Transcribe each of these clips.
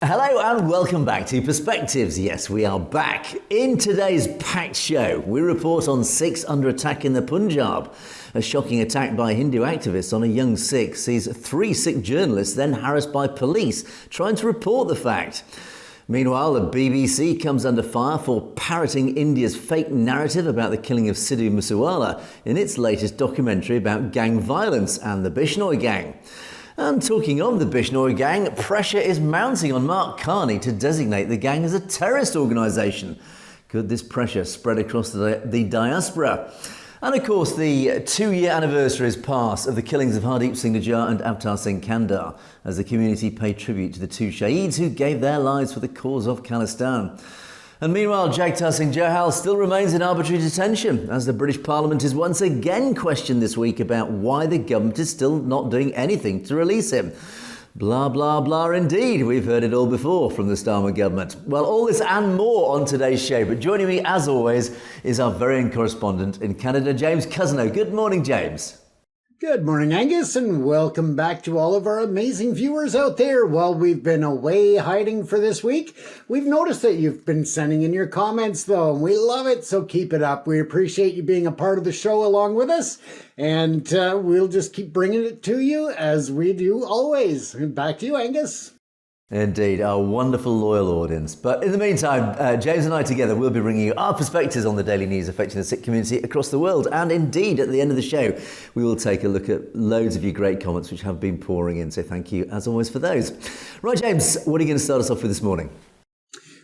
Hello and welcome back to Perspectives. Yes, we are back. In today's packed show, we report on Sikhs under attack in the Punjab. A shocking attack by Hindu activists on a young Sikh sees 3 Sikh journalists then harassed by police trying to report the fact. Meanwhile, the BBC comes under fire for parroting India's fake narrative about the killing of Sidhu MooseWala in its latest documentary about gang violence and the Bishnoi Gang. And talking of the Bishnoi Gang, pressure is mounting on Mark Carney to designate the gang as a terrorist organisation. Could this pressure spread across the diaspora? And of course, the 2-year anniversary has passed of the killings of Sidhu Singh Johal and Jagtar Singh Johal, as the community paid tribute to the 2 shaheeds who gave their lives for the cause of Khalistan. And meanwhile, Jagtar Singh Johal still remains in arbitrary detention, as the British Parliament is once again questioned this week about why the government is still not doing anything to release him. Blah, blah, blah indeed. We've heard it all before from the Starmer government. Well, all this and more on today's show. But joining me, as always, is our very own correspondent in Canada, James Cousineau. Good morning, James. Good morning, Angus, and welcome back to all of our amazing viewers out there. While we've been away hiding for this week, we've noticed that you've been sending in your comments, though, and we love it, so keep it up. We appreciate you being a part of the show along with us, and we'll just keep bringing it to you as we do always. Back to you, Angus. Indeed, our wonderful loyal audience. But in the meantime, James and I together will be bringing you our perspectives on the daily news affecting the Sikh community across the world. And indeed, at the end of the show, we will take a look at loads of your great comments which have been pouring in. So thank you, as always, for those. Right, James, what are you going to start us off with this morning?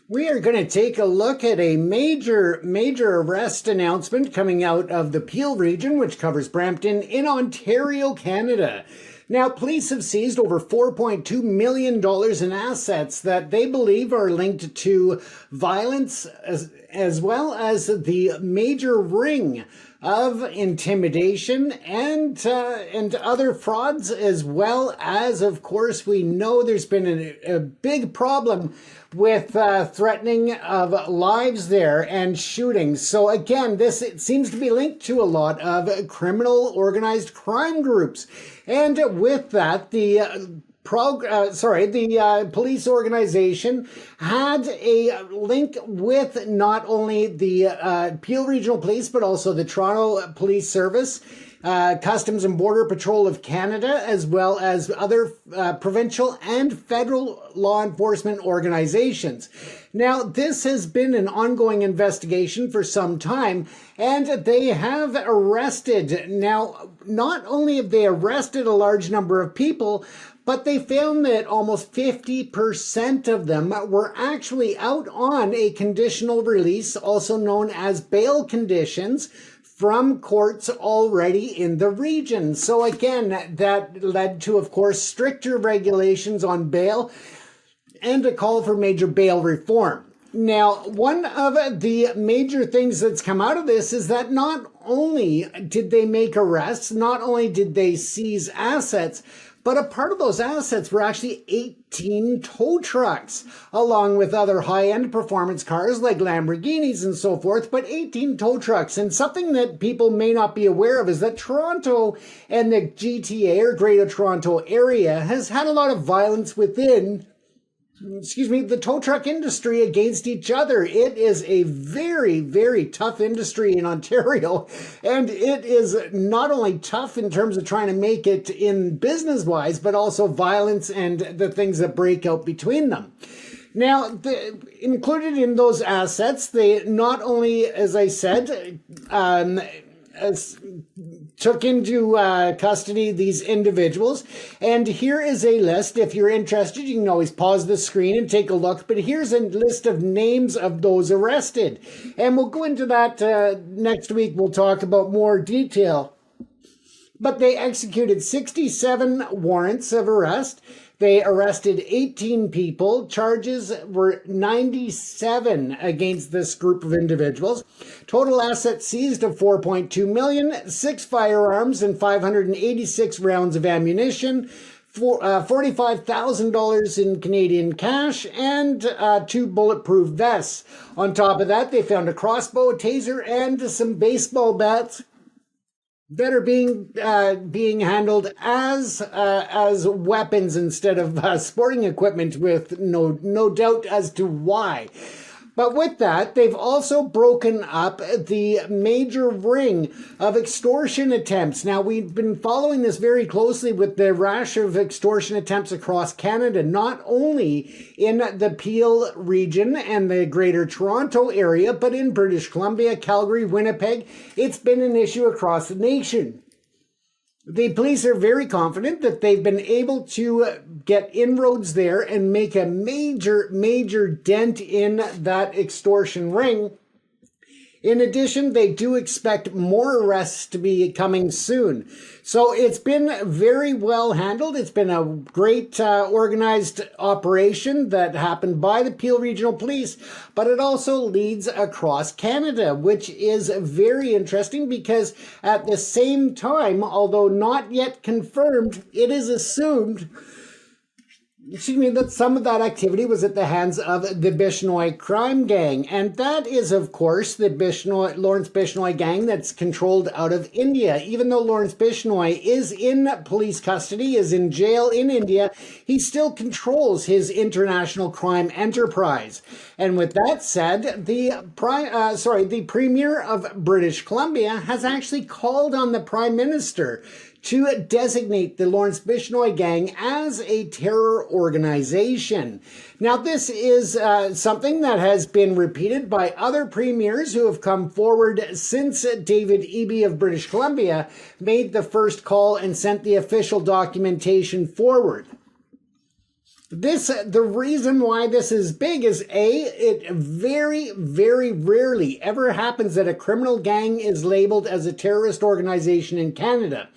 We are going to take a look at a major arrest announcement coming out of the Peel region, which covers Brampton in Ontario, Canada. Now, police have seized over $4.2 million in assets that they believe are linked to violence as well as the major ring of intimidation and other frauds, as well as, of course, we know there's been a big problem with threatening of lives there and shootings. So again, it seems to be linked to a lot of criminal organized crime groups. And with that, the police organization had a link with not only the Peel Regional Police, but also the Toronto Police Service, Customs and Border Patrol of Canada, as well as other provincial and federal law enforcement organizations. Now, this has been an ongoing investigation for some time, and they have arrested. Now, not only have they arrested a large number of people, but they found that almost 50% of them were actually out on a conditional release, also known as bail conditions, from courts already in the region. So again, that led to, of course, stricter regulations on bail and a call for major bail reform. Now, one of the major things that's come out of this is that not only did they make arrests, not only did they seize assets, but a part of those assets were actually 18 tow trucks, along with other high-end performance cars like Lamborghinis and so forth, but 18 tow trucks. And something that people may not be aware of is that Toronto and the GTA, or Greater Toronto Area, has had a lot of violence within the tow truck industry against each other. It is a very, very tough industry in Ontario, and it is not only tough in terms of trying to make it in business-wise, but also violence and the things that break out between them. Now, included in those assets, they not only, as I said, took into custody these individuals. And here is a list. If you're interested, you can always pause the screen and take a look. But here's a list of names of those arrested. And we'll go into that next week. We'll talk about more detail. But they executed 67 warrants of arrest. They arrested 18 people. Charges were 97 against this group of individuals. Total assets seized of $4.2 million, 6 firearms and 586 rounds of ammunition, $45,000 in Canadian cash, and 2 bulletproof vests. On top of that, they found a crossbow, a taser, and some baseball bats. that are being handled as weapons instead of sporting equipment, with no doubt as to why. But with that, they've also broken up the major ring of extortion attempts. Now, we've been following this very closely with the rash of extortion attempts across Canada, not only in the Peel region and the Greater Toronto area, but in British Columbia, Calgary, Winnipeg. It's been an issue across the nation. The police are very confident that they've been able to get inroads there and make a major dent in that extortion ring. In addition, they do expect more arrests to be coming soon. So it's been very well handled. It's been a great organized operation that happened by the Peel Regional Police, but it also leads across Canada, which is very interesting because at the same time, although not yet confirmed, it is assumed that some of that activity was at the hands of the Bishnoi crime gang. And that is, of course, the Lawrence Bishnoi gang that's controlled out of India. Even though Lawrence Bishnoi is in police custody, is in jail in India, he still controls his international crime enterprise. And with that said, the Premier of British Columbia has actually called on the Prime Minister to designate the Lawrence Bishnoi Gang as a terror organization. Now, this is something that has been repeated by other premiers who have come forward since David Eby of British Columbia made the first call and sent the official documentation forward. The reason why this is big is it very, very rarely ever happens that a criminal gang is labeled as a terrorist organization in Canada.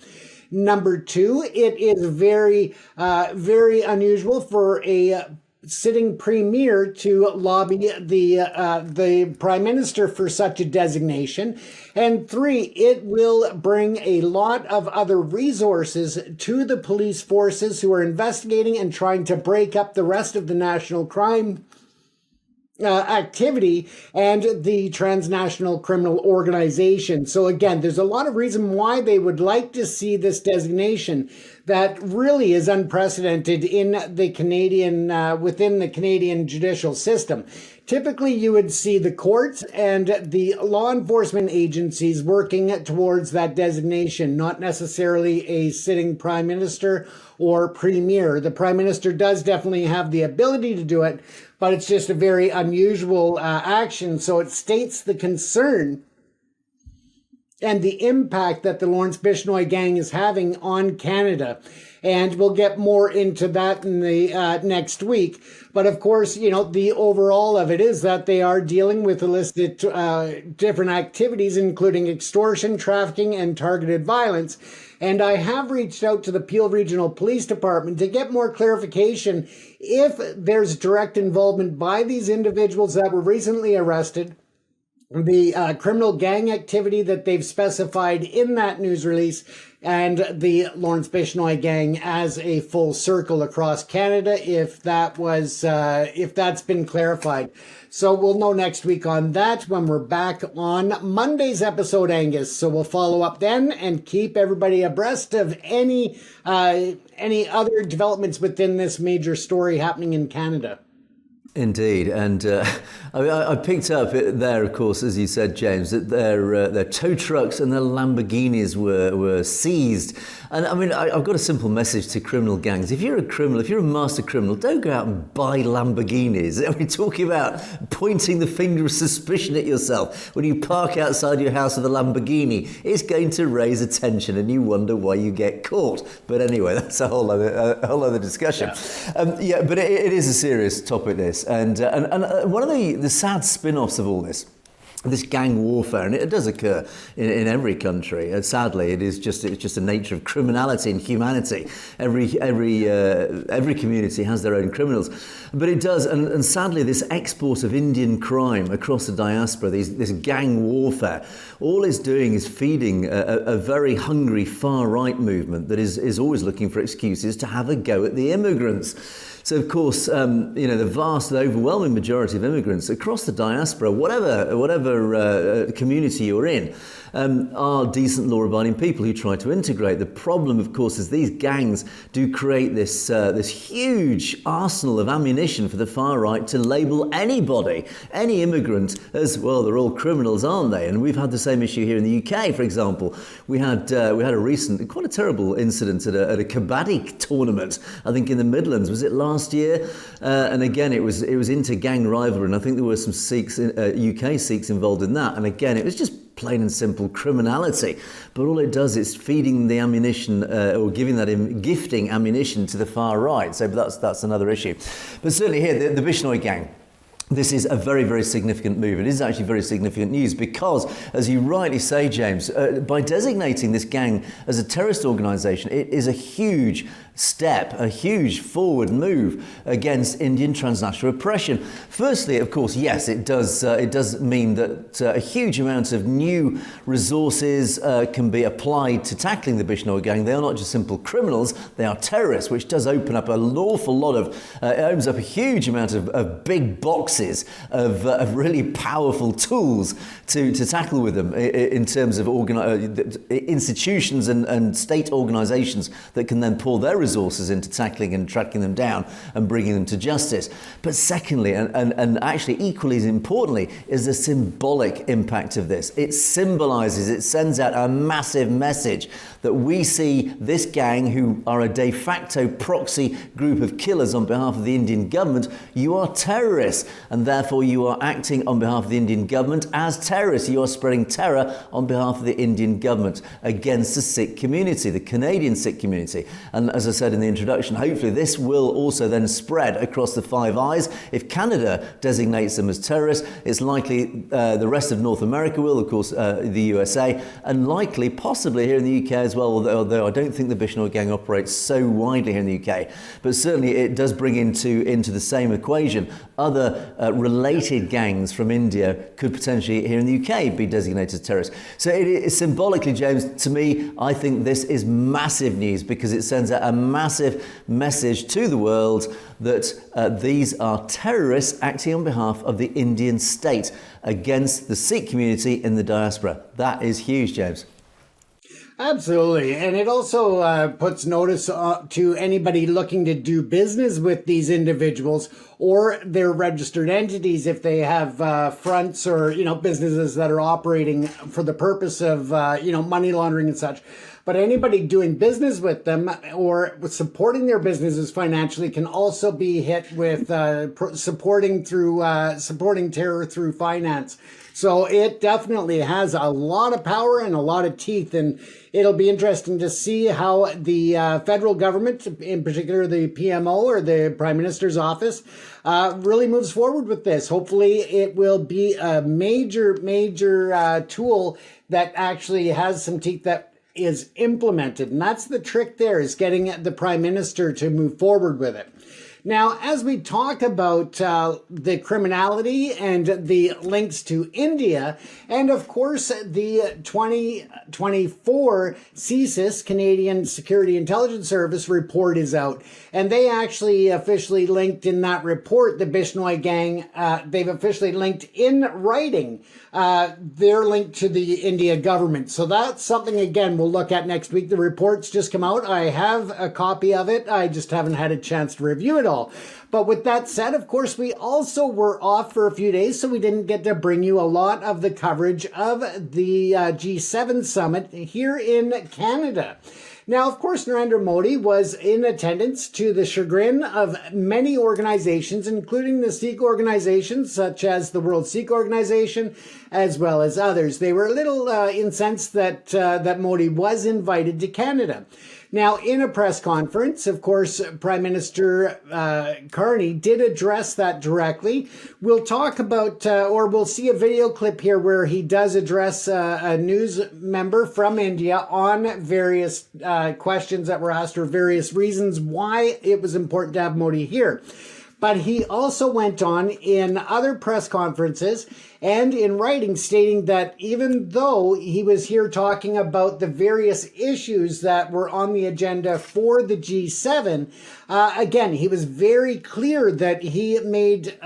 Number two, it is very unusual for a sitting premier to lobby the prime minister for such a designation. And three, it will bring a lot of other resources to the police forces who are investigating and trying to break up the rest of the national crime activity and the transnational criminal organization. So again, there's a lot of reason why they would like to see this designation that really is unprecedented in the Canadian, within the Canadian judicial system. Typically, you would see the courts and the law enforcement agencies working towards that designation, not necessarily a sitting prime minister or premier. The prime minister does definitely have the ability to do it, but it's just a very unusual action. So it states the concern and the impact that the Lawrence Bishnoi gang is having on Canada. And we'll get more into that in the next week. But of course, the overall of it is that they are dealing with illicit different activities, including extortion, trafficking, and targeted violence. And I have reached out to the Peel Regional Police Department to get more clarification if there's direct involvement by these individuals that were recently arrested, the criminal gang activity that they've specified in that news release, and the Lawrence Bishnoi gang as a full circle across Canada, if that's been clarified. So we'll know next week on that when we're back on Monday's episode, Angus. So we'll follow up then and keep everybody abreast of any other developments within this major story happening in Canada. Indeed, and I picked up there, of course, as you said, James, that their tow trucks and their Lamborghinis were seized. And I mean, I've got a simple message to criminal gangs. If you're a criminal, if you're a master criminal, don't go out and buy Lamborghinis. I mean, talking about pointing the finger of suspicion at yourself when you park outside your house with a Lamborghini, it's going to raise attention, and you wonder why you get caught. But anyway, that's a whole other discussion. Yeah, but it is a serious topic, this. And one of the sad spin-offs of all this gang warfare, and it does occur in every country. And sadly, it's just the nature of criminality and humanity. Every community has their own criminals, but it does. And sadly, this export of Indian crime across the diaspora, this gang warfare, all it's doing is feeding a very hungry far right movement that is always looking for excuses to have a go at the immigrants. So, of course, the vast, overwhelming majority of immigrants across the diaspora, whatever community you're in, are decent law-abiding people who try to integrate. The problem, of course, is these gangs do create this huge arsenal of ammunition for the far right to label anybody, any immigrant, as, well, they're all criminals, aren't they? And we've had the same issue here in the UK, for example. We had a recent, quite a terrible incident at a kabaddi tournament, I think in the Midlands. Was it last year? And again, it was inter-gang rivalry, and I think there were some Sikhs, UK Sikhs involved in that. And again, it was just plain and simple criminality. But all it does is feeding the ammunition or gifting ammunition to the far right. So that's another issue. But certainly here, the Bishnoi Gang. This is a very, very significant move. It is actually very significant news because, as you rightly say, James, by designating this gang as a terrorist organisation, it is a huge step, a huge forward move against Indian transnational oppression. Firstly, of course, yes, it does mean that a huge amount of new resources can be applied to tackling the Bishnoi Gang. They are not just simple criminals, they are terrorists, which does open up an awful lot of, it opens up a huge amount of big boxes of really powerful tools to tackle with them in terms of institutions and state organisations that can then pour their resources into tackling and tracking them down and bringing them to justice. But secondly, and actually equally as importantly, is the symbolic impact of this. It symbolises, it sends out a massive message that we see this gang, who are a de facto proxy group of killers on behalf of the Indian government, you are terrorists, and therefore you are acting on behalf of the Indian government as terrorists. You are spreading terror on behalf of the Indian government against the Sikh community, the Canadian Sikh community. And as I said in the introduction, hopefully this will also then spread across the Five Eyes. If Canada designates them as terrorists, it's likely the rest of North America will, of course, the USA, and likely possibly here in the UK as well, although I don't think the Bishnoi Gang operates so widely here in the UK. But certainly it does bring into the same equation other related gangs from India could potentially here in the UK be designated as terrorists. So it is symbolically, James, to me, I think this is massive news because it sends out a massive message to the world that these are terrorists acting on behalf of the Indian state against the Sikh community in the diaspora. That is huge, James. Absolutely. And it also puts notice to anybody looking to do business with these individuals or their registered entities if they have fronts or, businesses that are operating for the purpose of, money laundering and such. But anybody doing business with them or supporting their businesses financially can also be hit with supporting terror through finance. So it definitely has a lot of power and a lot of teeth, and it'll be interesting to see how the federal government, in particular the PMO or the Prime Minister's office, really moves forward with this. Hopefully it will be a major tool that actually has some teeth that is implemented. And that's the trick there, is getting the Prime Minister to move forward with it. Now, as we talk about the criminality and the links to India, and of course the 2024 CSIS, Canadian Security Intelligence Service report is out, and they actually officially linked in that report, the Bishnoi Gang, they've officially linked in writing their link to the India government. So that's something, again, we'll look at next week. The report's just come out. I have a copy of it. I just haven't had a chance to review it all. But with that said, of course, we also were off for a few days, so we didn't get to bring you a lot of the coverage of the G7 summit here in Canada. Now, of course, Narendra Modi was in attendance to the chagrin of many organizations, including the Sikh organizations, such as the World Sikh Organization, as well as others. They were a little incensed that Modi was invited to Canada. Now, in a press conference, of course, Prime Minister Carney did address that directly. We'll talk about, or we'll see a video clip here where he does address a news member from India on various questions that were asked or various reasons why it was important to have Modi here. But he also went on in other press conferences and in writing stating that even though he was here talking about the various issues that were on the agenda for the G7, again, he was very clear that he made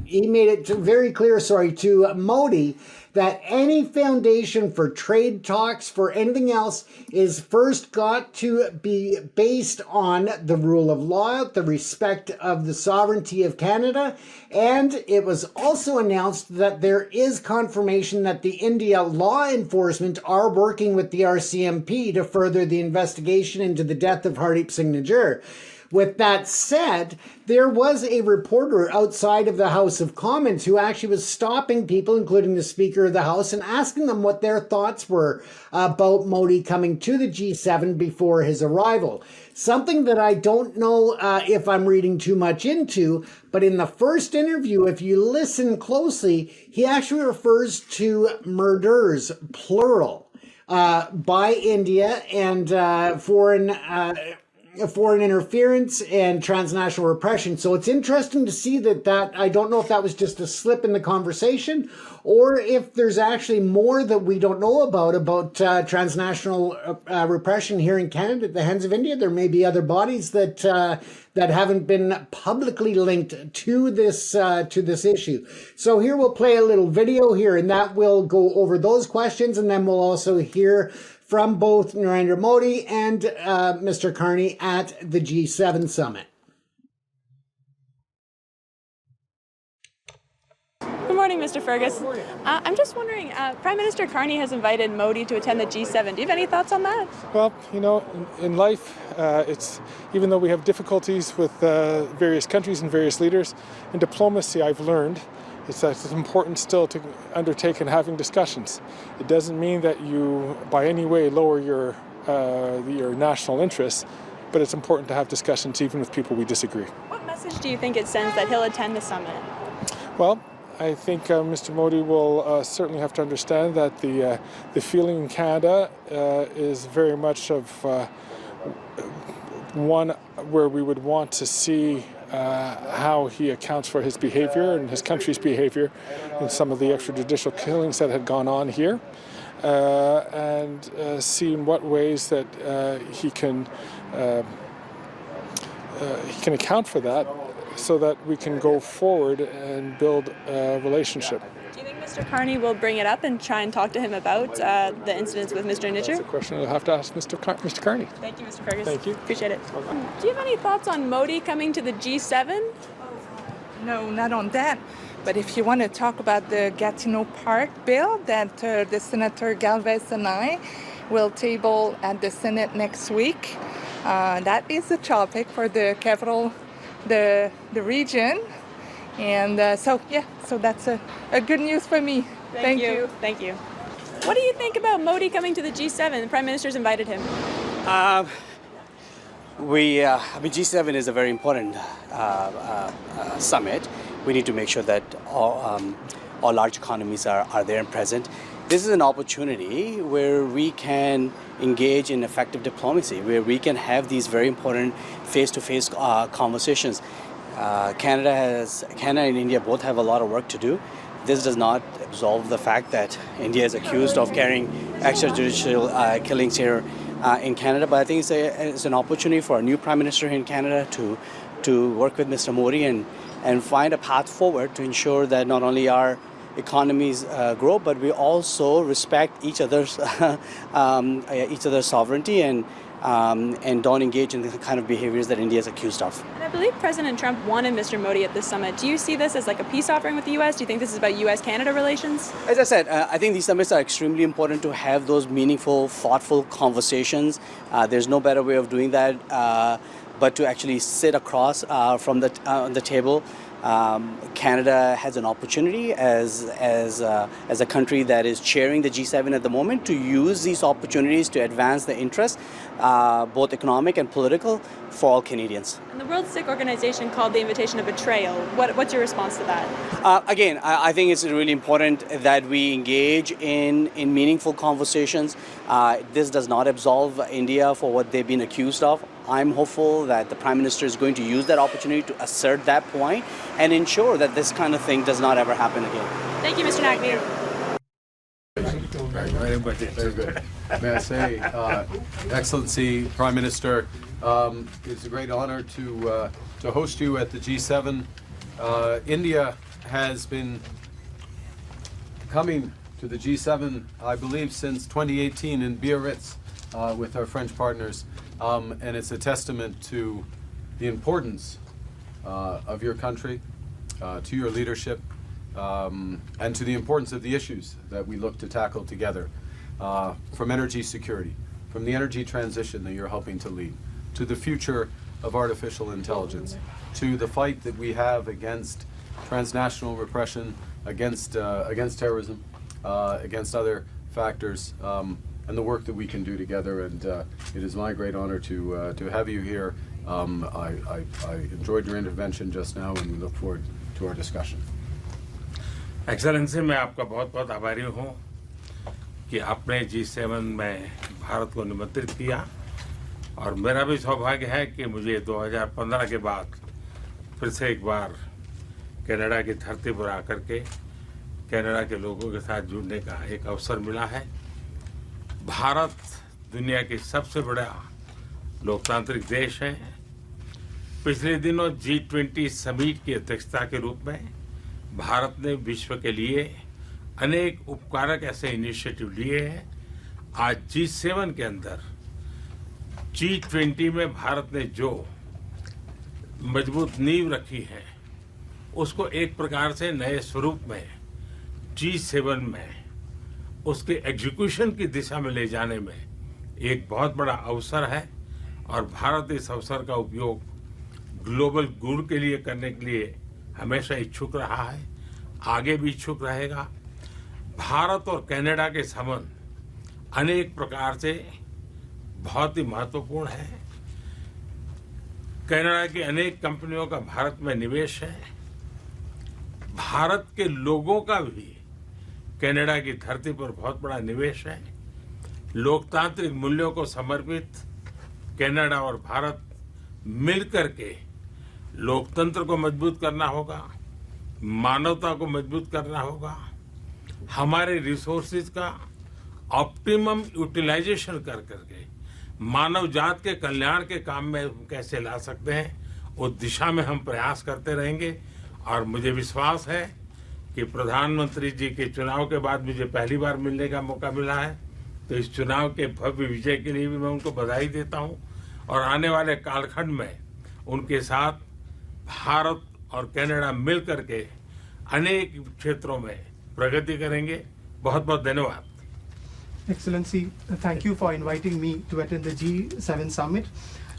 it very clear, to Modi, that any foundation for trade talks, for anything else, is first got to be based on the rule of law, the respect of the sovereignty of Canada, and it was also announced that there is confirmation that the India law enforcement are working with the RCMP to further the investigation into the death of Hardeep Singh Nijjar. With that said, there was a reporter outside of the House of Commons who actually was stopping people, including the Speaker of the House, and asking them what their thoughts were about Modi coming to the G7 before his arrival. Something that I don't know if I'm reading too much into, but in the first interview, if you listen closely, he actually refers to murders, plural, by India and foreign interference and transnational repression. So it's interesting to see that I don't know if that was just a slip in the conversation or if there's actually more that we don't know about transnational repression here in Canada at the hands of India. There may be other bodies that haven't been publicly linked to this issue. So here we'll play a little video here, and that will go over those questions, and then we'll also hear from both Narendra Modi and Mr. Carney at the G7 summit. Good morning, Mr. Fergus. I'm just wondering, Prime Minister Carney has invited Modi to attend the G7. Do you have any thoughts on that? Well, in life, it's even though we have difficulties with various countries and various leaders, in diplomacy I've learned it's important still to undertake and having discussions. It doesn't mean that you, by any way, lower your national interests, but it's important to have discussions even with people we disagree. What message do you think it sends that he'll attend the summit? Well, I think Mr. Modi will certainly have to understand that the feeling in Canada is very much of one where we would want to see how he accounts for his behavior and his country's behavior in some of the extrajudicial killings that had gone on here, and see in what ways that he can account for that so that we can go forward and build a relationship. Do you think Mr. Carney will bring it up and try and talk to him about the incidents with Mr. Nijjar? That's a question you'll have to ask Mr. Carney. Thank you, Mr. Fergus. Thank you. Appreciate it. Do you have any thoughts on Modi coming to the G7? No, not on that. But if you want to talk about the Gatineau Park bill that the Senator Galvez and I will table at the Senate next week, that is a topic for the capital, the region. And so that's a good news for me. Thank you. Thank you. What do you think about Modi coming to the G7? The Prime Minister's invited him. G7 is a very important summit. We need to make sure that all large economies are there and present. This is an opportunity where we can engage in effective diplomacy, where we can have these very important face-to-face conversations. Canada and India both have a lot of work to do. This does not absolve the fact that India is accused of carrying extrajudicial killings here in Canada, but I think it's an opportunity for a new Prime Minister here in Canada to work with Mr. Modi and find a path forward to ensure that not only our economies grow, but we also respect each other's sovereignty and don't engage in the kind of behaviors that India is accused of. And I believe President Trump wanted Mr. Modi at this summit. Do you see this as like a peace offering with the U.S.? Do you think this is about U.S.-Canada relations? As I said, I think these summits are extremely important to have those meaningful, thoughtful conversations. There's no better way of doing that but to actually sit across from the table. Canada has an opportunity as a country that is chairing the G7 at the moment to use these opportunities to advance the interests, both economic and political, for all Canadians. And the World Sikh Organization called the invitation a betrayal. What's your response to that? Again, I think it's really important that we engage in meaningful conversations. This does not absolve India for what they've been accused of. I'm hopeful that the Prime Minister is going to use that opportunity to assert that point and ensure that this kind of thing does not ever happen again. Thank you, Mr. Naqvi. Very good. May I say, Excellency Prime Minister, it's a great honor to host you at the G7. India has been coming to the G7, I believe, since 2018 in Biarritz with our French partners, and it's a testament to the importance of your country, to your leadership, and to the importance of the issues that we look to tackle together, from energy security, from the energy transition that you're helping to lead, to the future of artificial intelligence, to the fight that we have against transnational repression, against terrorism, against other factors, and the work that we can do together. And it is my great honor to have you here. I enjoyed your intervention just now, and we look forward to our discussion. Excellency, मैं आपका बहुत बहुत आभारी हूँ कि आपने G7 में भारत को निमंत्रित किया, और मेरा भी सौभाग्य है कि मुझे 2015 के बाद फिर से एक बार कनाडा की धरती पर आकर के कनाडा के लोगों के साथ जुड़ने का एक अवसर मिला है। भारत दुनिया की सबसे बड़ा लोकतांत्रिक देश है। पिछले दिनों G20 समिट की अध्यक्षता के रूप में भारत ने विश्व के लिए अनेक उपकारक ऐसे इनिशिएटिव लिए हैं। आज G7 के अंदर G20 में भारत ने जो मजबूत नींव रखी है, उसको एक प्रकार से नए स्वरूप में G7 में उसके एग्जीक्यूशन की दिशा में ले जाने में एक बहुत बड़ा अवसर है, और भारत इस अवसर का उपयोग ग्लोबल गुड के लिए करने के लिए हमेशा इच्छुक रहा है, आगे भी इच्छुक रहेगा। भारत और कनाडा के संबंध अनेक प्रकार से बहुत ही महत्वपूर्ण है। कनाडा की अनेक कंपनियों का भारत में निवेश है। भारत के लोगों का भी कनाडा की धरती पर बहुत बड़ा निवेश है। लोकतांत्रिक मूल्यों को समर्पित कनाडा और भारत मिलकर के लोकतंत्र को मजबूत करना होगा, मानवता को मजबूत करना होगा, हमारे रिसोर्सेज का ऑप्टिमम यूटिलाइजेशन कर करके मानव जात के कल्याण के काम में कैसे ला सकते हैं, उस दिशा में हम प्रयास करते रहेंगे। और मुझे विश्वास है कि प्रधानमंत्री जी के चुनाव के बाद मुझे पहली बार मिलने का मौका मिला है, तो इस चुनाव के भव्य विजय के लिए भी मैं उनको बधाई देता हूं, और आने वाले कालखंड में उनके साथ भारत और कनाडा मिल करके अनेक क्षेत्रों में प्रगति करेंगे। बहुत बहुत धन्यवाद। Excellency, thank you for inviting me to attend the G7 summit.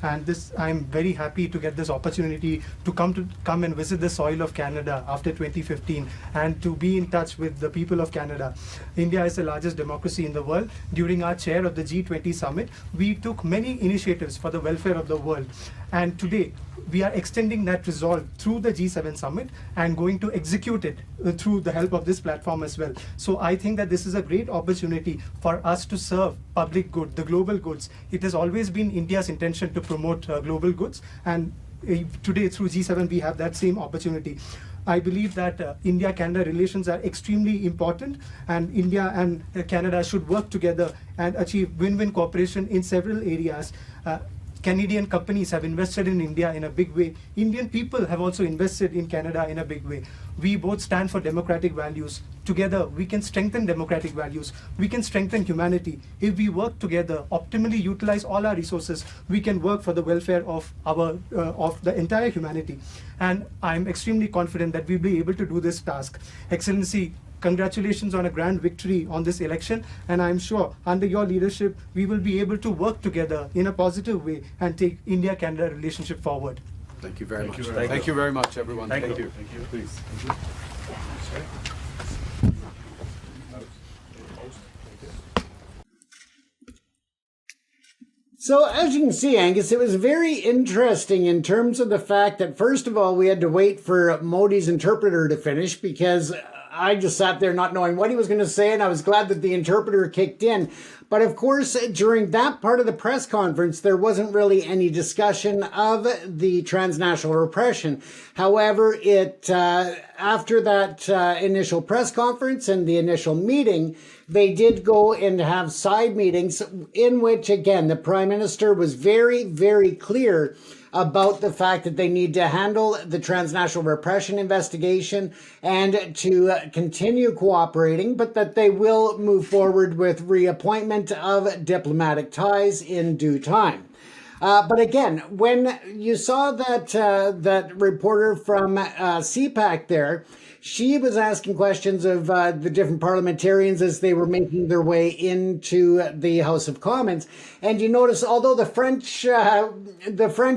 And I'm very happy to get this opportunity to come and visit the soil of Canada after 2015 and to be in touch with the people of Canada. India is the largest democracy in the world. During our chair of the G20 summit, we took many initiatives for the welfare of the world. And today, we are extending that resolve through the G7 summit and going to execute it through the help of this platform as well. So I think that this is a great opportunity for us to serve public good, the global goods. It has always been India's intention to promote global goods, and today through G7 we have that same opportunity. I believe that India-Canada relations are extremely important, and India and Canada should work together and achieve win-win cooperation in several areas. Canadian companies have invested in India in a big way. Indian people have also invested in Canada in a big way. We both stand for democratic values. Together, we can strengthen democratic values. We can strengthen humanity. If we work together, optimally utilize all our resources, we can work for the welfare of the entire humanity. And I'm extremely confident that we'll be able to do this task. Excellency, congratulations on a grand victory on this election, and I'm sure under your leadership we will be able to work together in a positive way and take India-Canada relationship forward. Thank you very much. Thank you very much, everyone. Thank you. Thank you. Please. So as you can see, Angus, it was very interesting in terms of the fact that, first of all, we had to wait for Modi's interpreter to finish because I just sat there not knowing what he was going to say, and I was glad that the interpreter kicked in. But of course, during that part of the press conference, there wasn't really any discussion of the transnational repression. However, after that initial press conference and the initial meeting, they did go and have side meetings in which, again, the Prime Minister was very, very clear about the fact that they need to handle the transnational repression investigation and to continue cooperating, but that they will move forward with reappointment of diplomatic ties in due time. But again, when you saw that reporter from CPAC there, she was asking questions of the different parliamentarians as they were making their way into the House of Commons. And you notice, although the French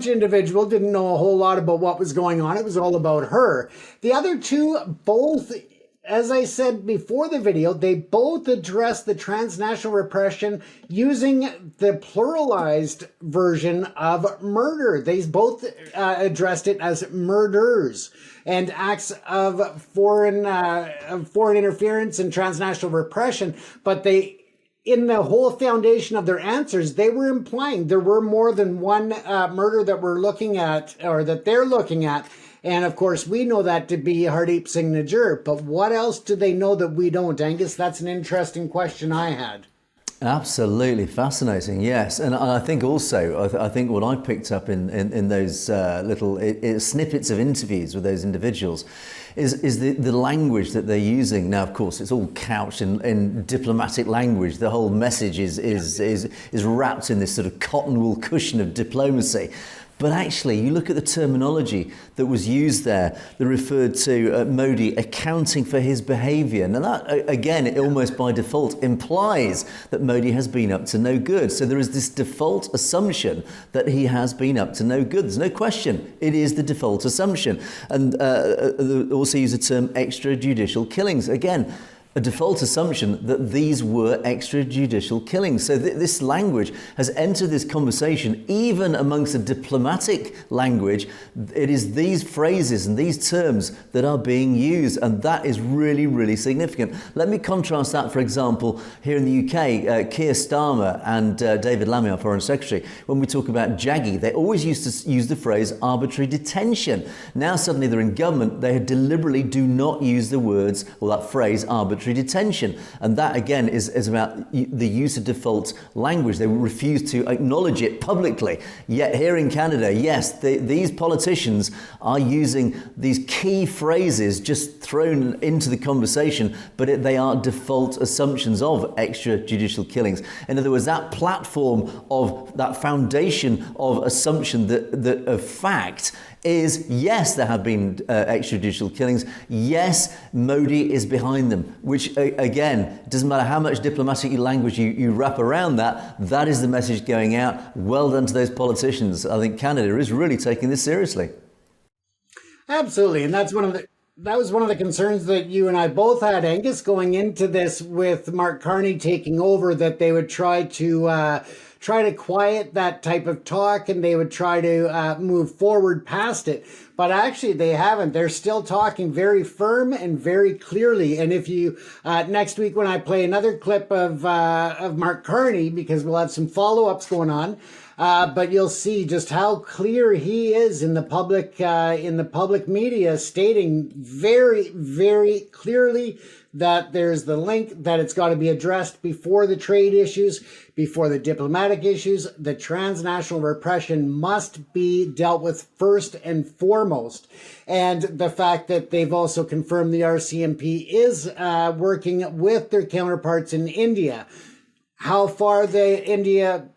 individual didn't know a whole lot about what was going on, it was all about her. The other two both, as I said before the video, they both addressed the transnational repression using the pluralized version of murder. They both addressed it as murders and acts of foreign interference and transnational repression. But in the whole foundation of their answers, they were implying there were more than one murder that we're looking at, or that they're looking at. And of course, we know that to be Hardeep Singh Nijjar. But what else do they know that we don't, Angus? That's an interesting question I had. Absolutely fascinating, yes. And I think also, I think what I picked up in those little snippets of interviews with those individuals is the language that they're using. Now, of course, it's all couched in diplomatic language. The whole message is wrapped in this sort of cotton wool cushion of diplomacy. But actually, you look at the terminology that was used there that referred to Modi accounting for his behaviour. Now that, again, it almost by default implies that Modi has been up to no good. So there is this default assumption that he has been up to no good. There's no question. It is the default assumption. And also use the term extrajudicial killings. Again, a default assumption that these were extrajudicial killings. So this language has entered this conversation, even amongst a diplomatic language. It is these phrases and these terms that are being used, and that is really, really significant. Let me contrast that, for example, here in the UK, Keir Starmer and David Lammy, our Foreign Secretary, when we talk about Jaggi, they always used to use the phrase arbitrary detention. Now suddenly they're in government, they deliberately do not use the words or that phrase arbitrary detention. And that again is about the use of default language. They refuse to acknowledge it publicly. Yet here in Canada, yes, these politicians are using these key phrases just thrown into the conversation, but they are default assumptions of extrajudicial killings. In other words, that platform of that foundation of assumption that of fact is, yes, there have been extrajudicial killings. Yes, Modi is behind them, which, again, doesn't matter how much diplomatic language you wrap around that, that is the message going out. Well done to those politicians. I think Canada is really taking this seriously. Absolutely. And that was one of the concerns that you and I both had, Angus, going into this with Mark Carney taking over, that they would try to quiet that type of talk and they would try to move forward past it. But actually they haven't. They're still talking very firm and very clearly. And if you, next week when I play another clip of Mark Carney, because we'll have some follow-ups going on, but you'll see just how clear he is in the public media, stating very, very clearly that there's the link, that it's got to be addressed before the trade issues, before the diplomatic issues. The transnational repression must be dealt with first and foremost. And the fact that they've also confirmed the RCMP is working with their counterparts in India. How far the India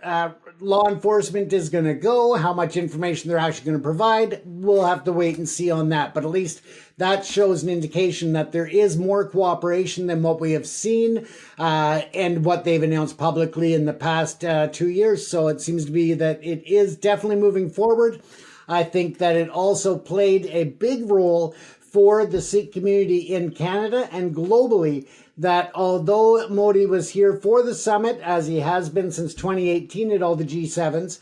law enforcement is going to go, how much information they're actually going to provide, we'll have to wait and see on that. But at least that shows an indication that there is more cooperation than what we have seen and what they've announced publicly in the past 2 years. So it seems to be that it is definitely moving forward. I think that it also played a big role for the Sikh community in Canada and globally, that although Modi was here for the summit, as he has been since 2018 at all the G7s,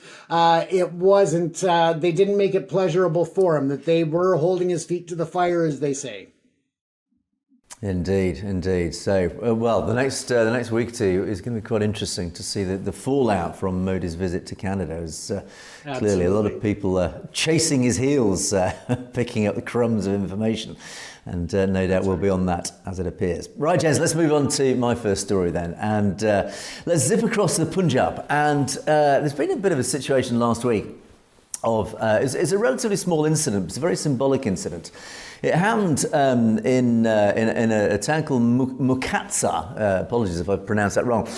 it wasn't, they didn't make it pleasurable for him, that they were holding his feet to the fire, as they say. Indeed, indeed. So, well, the next week or two is going to be quite interesting to see the fallout from Modi's visit to Canada. As clearly a lot of people are chasing his heels, picking up the crumbs of information, and no doubt we'll be on that as it appears. Right, Jez, let's move on to my first story then, and let's zip across to the Punjab. And there's been a bit of a situation last week of it's a relatively small incident. It's a very symbolic incident. It happened in a town called Mukatsa. Apologies if I pronounced that wrong.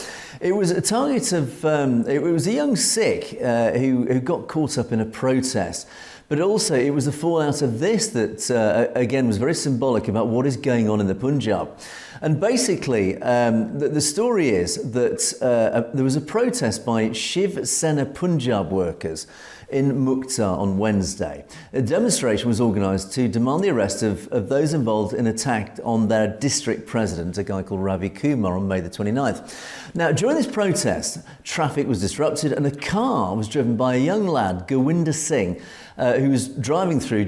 It was a target of it was a young Sikh who got caught up in a protest. But also it was the fallout of this that again was very symbolic about what is going on in the Punjab. And basically, the story is that there was a protest by Shiv Sena Punjab workers in Mukta on Wednesday. A demonstration was organised to demand the arrest of those involved in attack on their district president, a guy called Ravi Kumar, on May the 29th. Now, during this protest, traffic was disrupted and a car was driven by a young lad, Govt Singh, who was driving through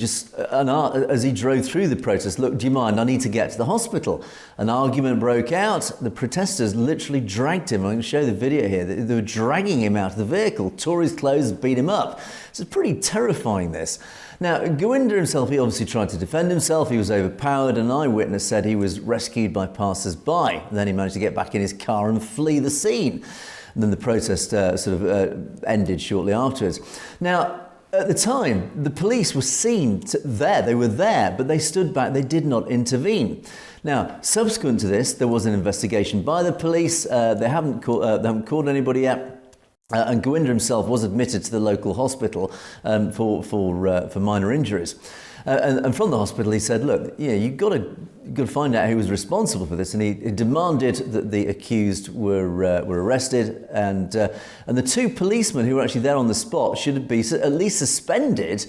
as he drove through the protest. Look, do you mind? I need to get to the hospital. An argument broke out. The protesters literally dragged him. I'm going to show the video here. They were dragging him out of the vehicle, tore his clothes, beat him up. So it's pretty terrifying, this. Now, Govt himself, he obviously tried to defend himself. He was overpowered. An eyewitness said he was rescued by passers-by. Then he managed to get back in his car and flee the scene. And then the protest ended shortly afterwards. Now, at the time, the police were seen there. They were there, but they stood back. They did not intervene. Now, subsequent to this, there was an investigation by the police. They haven't called anybody yet. And Govt himself was admitted to the local hospital for minor injuries. And from the hospital, he said, "Look, you've got to find out who was responsible for this." And he demanded that the accused were arrested, and the two policemen who were actually there on the spot should be at least suspended.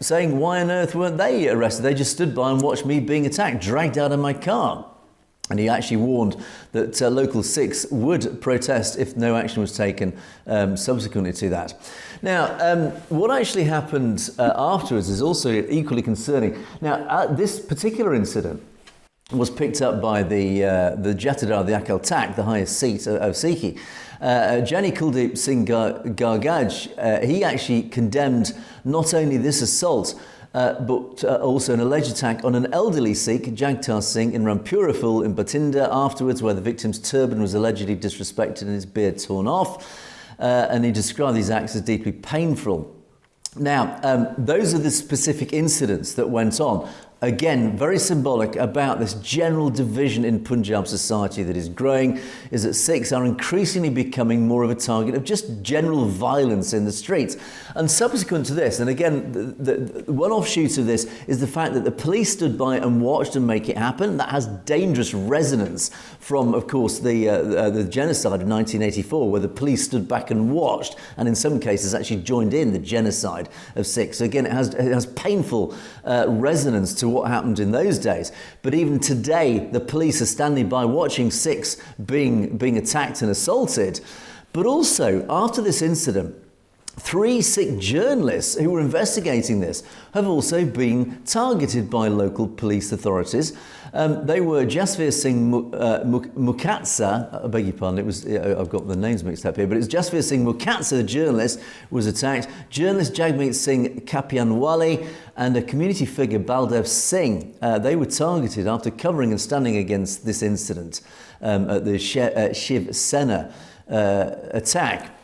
Saying, "Why on earth weren't they arrested? They just stood by and watched me being attacked, dragged out of my car." And he actually warned that local Sikhs would protest if no action was taken subsequently to that. Now, what actually happened afterwards is also equally concerning. Now, this particular incident was picked up by the Jatadar, the Akal Tak, the highest seat of Sikhi. Jani Kuldeep Singh Gargaj, he actually condemned not only this assault, but also an alleged attack on an elderly Sikh, Jagtar Singh, in Rampura Phul in Bathinda afterwards, where the victim's turban was allegedly disrespected and his beard torn off. And he described these acts as deeply painful. Now, those are the specific incidents that went on. Again, very symbolic about this general division in Punjab society that is growing, is that Sikhs are increasingly becoming more of a target of just general violence in the streets. And subsequent to this, and again, the one offshoot of this is the fact that the police stood by and watched them make it happen. That has dangerous resonance from, of course, the genocide of 1984, where the police stood back and watched, and in some cases actually joined in the genocide of Sikhs. So again, it has painful resonance to what happened in those days. But even today, the police are standing by watching Sikhs being attacked and assaulted. But also, after this incident, 3 Sikh journalists who were investigating this have also been targeted by local police authorities. They were Jasveer Singh Mukatsa, I beg your pardon, I've got the names mixed up here, but it's Jasveer Singh Mukatsa, the journalist, was attacked. Journalist Jagmeet Singh Kapianwali and a community figure, Baldev Singh, they were targeted after covering and standing against this incident at the Shiv Sena attack.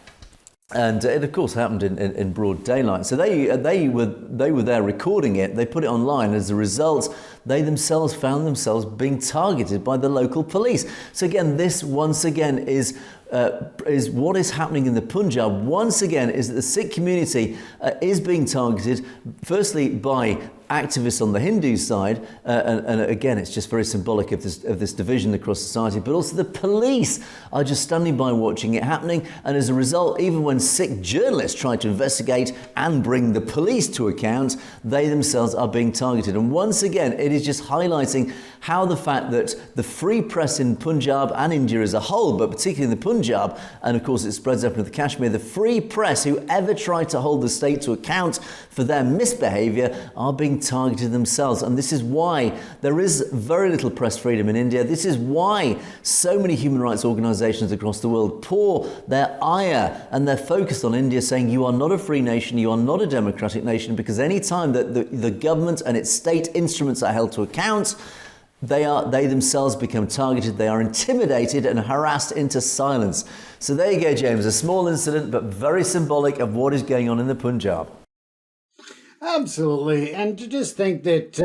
And it, of course, happened in broad daylight. So they were there recording it. They put it online. As a result, they themselves found themselves being targeted by the local police. So again, this once again is what is happening in the Punjab. Once again, is that the Sikh community is being targeted, firstly by activists on the Hindu side, and again, it's just very symbolic of this division across society, but also the police are just standing by watching it happening, and as a result, even when Sikh journalists try to investigate and bring the police to account, they themselves are being targeted. And once again, it is just highlighting how the fact that the free press in Punjab and India as a whole, but particularly in the Punjab, and of course it spreads up into the Kashmir, the free press, who ever try to hold the state to account for their misbehaviour, are being being targeted themselves. And this is why there is very little press freedom in India. This is why so many human rights organizations across the world pour their ire and they're focused on India, saying you are not a free nation, you are not a democratic nation, because any time that the government and its state instruments are held to account, they themselves become targeted, they are intimidated and harassed into silence. So there you go, James, a small incident, but very symbolic of what is going on in the Punjab. Absolutely. And to just think that,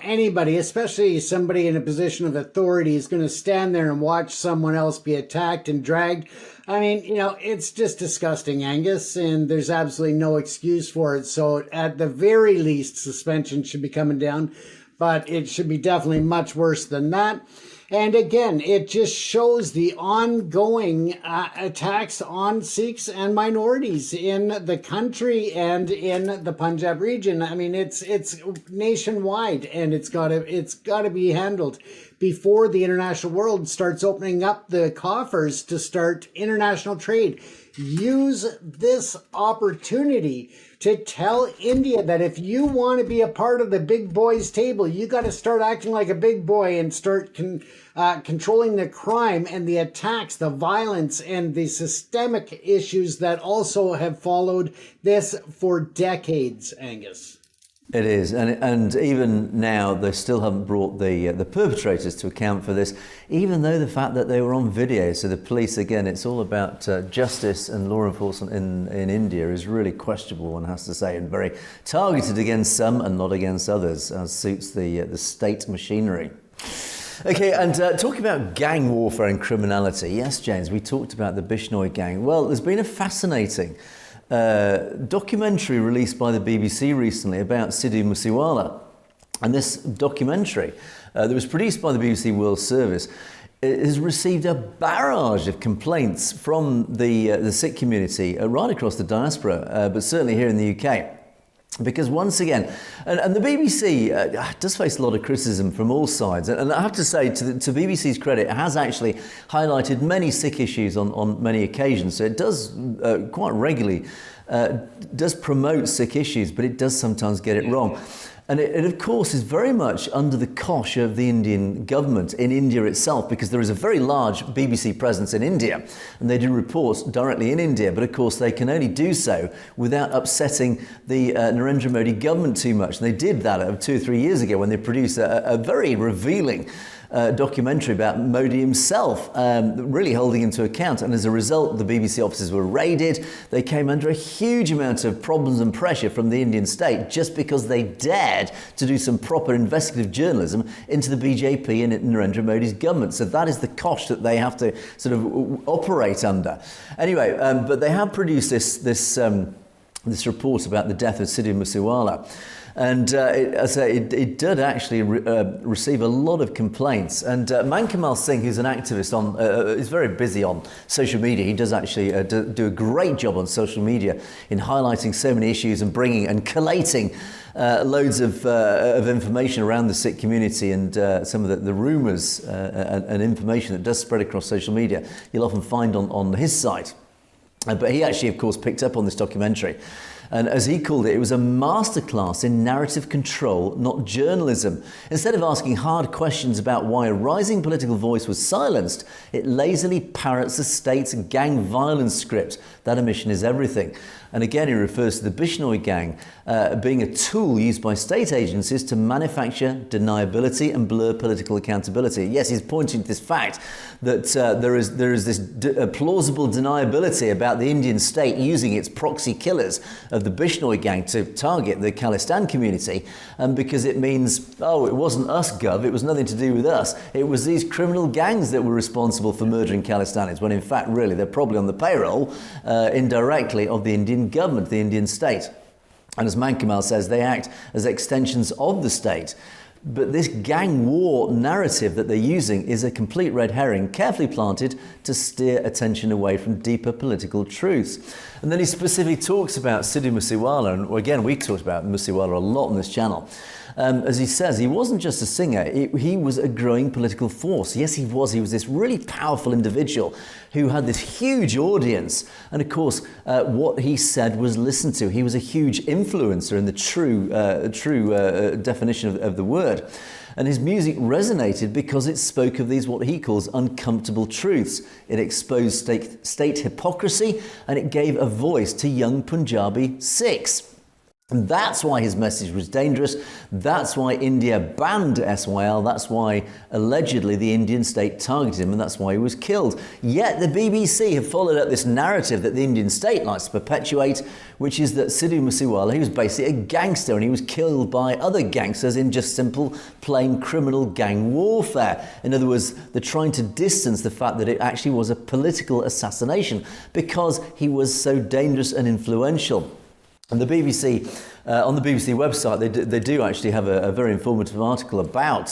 anybody, especially somebody in a position of authority, is going to stand there and watch someone else be attacked and dragged. I mean, it's just disgusting, Angus, and there's absolutely no excuse for it. So at the very least, suspension should be coming down. But it should be definitely much worse than that. And again, it just shows the ongoing attacks on Sikhs and minorities in the country and in the Punjab region. I mean, it's nationwide, and it's got to be handled before the international world starts opening up the coffers to start international trade. Use this opportunity to tell India that if you want to be a part of the big boys table, you got to start acting like a big boy and start controlling the crime and the attacks, the violence, and the systemic issues that also have followed this for decades, Angus. It is, and even now they still haven't brought the perpetrators to account for this, even though the fact that they were on video. So the police, again, it's all about justice and law enforcement in India is really questionable, one has to say, and very targeted against some and not against others, as suits the state machinery. Okay, and talking about gang warfare and criminality, yes, James, we talked about the Bishnoi Gang. Well, there's been a fascinating documentary released by the BBC recently about Sidhu MooseWala. And this documentary that was produced by the BBC World Service has received a barrage of complaints from the Sikh community right across the diaspora, but certainly here in the UK. Because once again, and the BBC does face a lot of criticism from all sides. And I have to say, to BBC's credit, it has actually highlighted many Sikh issues on many occasions. So it does quite regularly does promote Sikh issues, but it does sometimes get it wrong. And it, of course, is very much under the cosh of the Indian government in India itself, because there is a very large BBC presence in India, and they do reports directly in India. But of course, they can only do so without upsetting the Narendra Modi government too much. And they did that 2 or 3 years ago when they produced a very revealing documentary about Modi himself, really holding him to account. And as a result, the BBC offices were raided. They came under a huge amount of problems and pressure from the Indian state just because they dared to do some proper investigative journalism into the BJP and Narendra Modi's government. So that is the cosh that they have to sort of operate under. Anyway, but they have produced this report about the death of Sidhu MooseWala. And it did actually receive a lot of complaints. And Mankamal Singh, who's an activist, is very busy on social media. He does actually do a great job on social media in highlighting so many issues and bringing and collating loads of information around the Sikh community and some of the rumours and information that does spread across social media. You'll often find on his site. But he actually, of course, picked up on this documentary. And as he called it, it was a masterclass in narrative control, not journalism. Instead of asking hard questions about why a rising political voice was silenced, it lazily parrots the state's gang violence script. That omission is everything. And again, he refers to the Bishnoi Gang being a tool used by state agencies to manufacture deniability and blur political accountability. Yes, he's pointing to this fact that there is this plausible deniability about the Indian state using its proxy killers of the Bishnoi Gang to target the Khalistan community, because it means, oh, it wasn't us, Gov, it was nothing to do with us. It was these criminal gangs that were responsible for murdering Khalistanis, when in fact, really, they're probably on the payroll indirectly of the Indian government, the Indian state. And as Mankamal says, they act as extensions of the state. But this gang war narrative that they're using is a complete red herring, carefully planted to steer attention away from deeper political truths. And then he specifically talks about Sidhu MooseWala, and again, we talked about MooseWala a lot on this channel. As he says, he wasn't just a singer, he was a growing political force. Yes, he was. He was this really powerful individual who had this huge audience. And of course, what he said was listened to. He was a huge influencer in the true definition of the word. And his music resonated because it spoke of these, what he calls, uncomfortable truths. It exposed state hypocrisy, and it gave a voice to young Punjabi Sikhs. And that's why his message was dangerous. That's why India banned SYL. That's why allegedly the Indian state targeted him, and that's why he was killed. Yet the BBC have followed up this narrative that the Indian state likes to perpetuate, which is that Sidhu MooseWala, he was basically a gangster and he was killed by other gangsters in just simple, plain criminal gang warfare. In other words, they're trying to distance the fact that it actually was a political assassination because he was so dangerous and influential. And the BBC, on the BBC website, they do actually have a very informative article about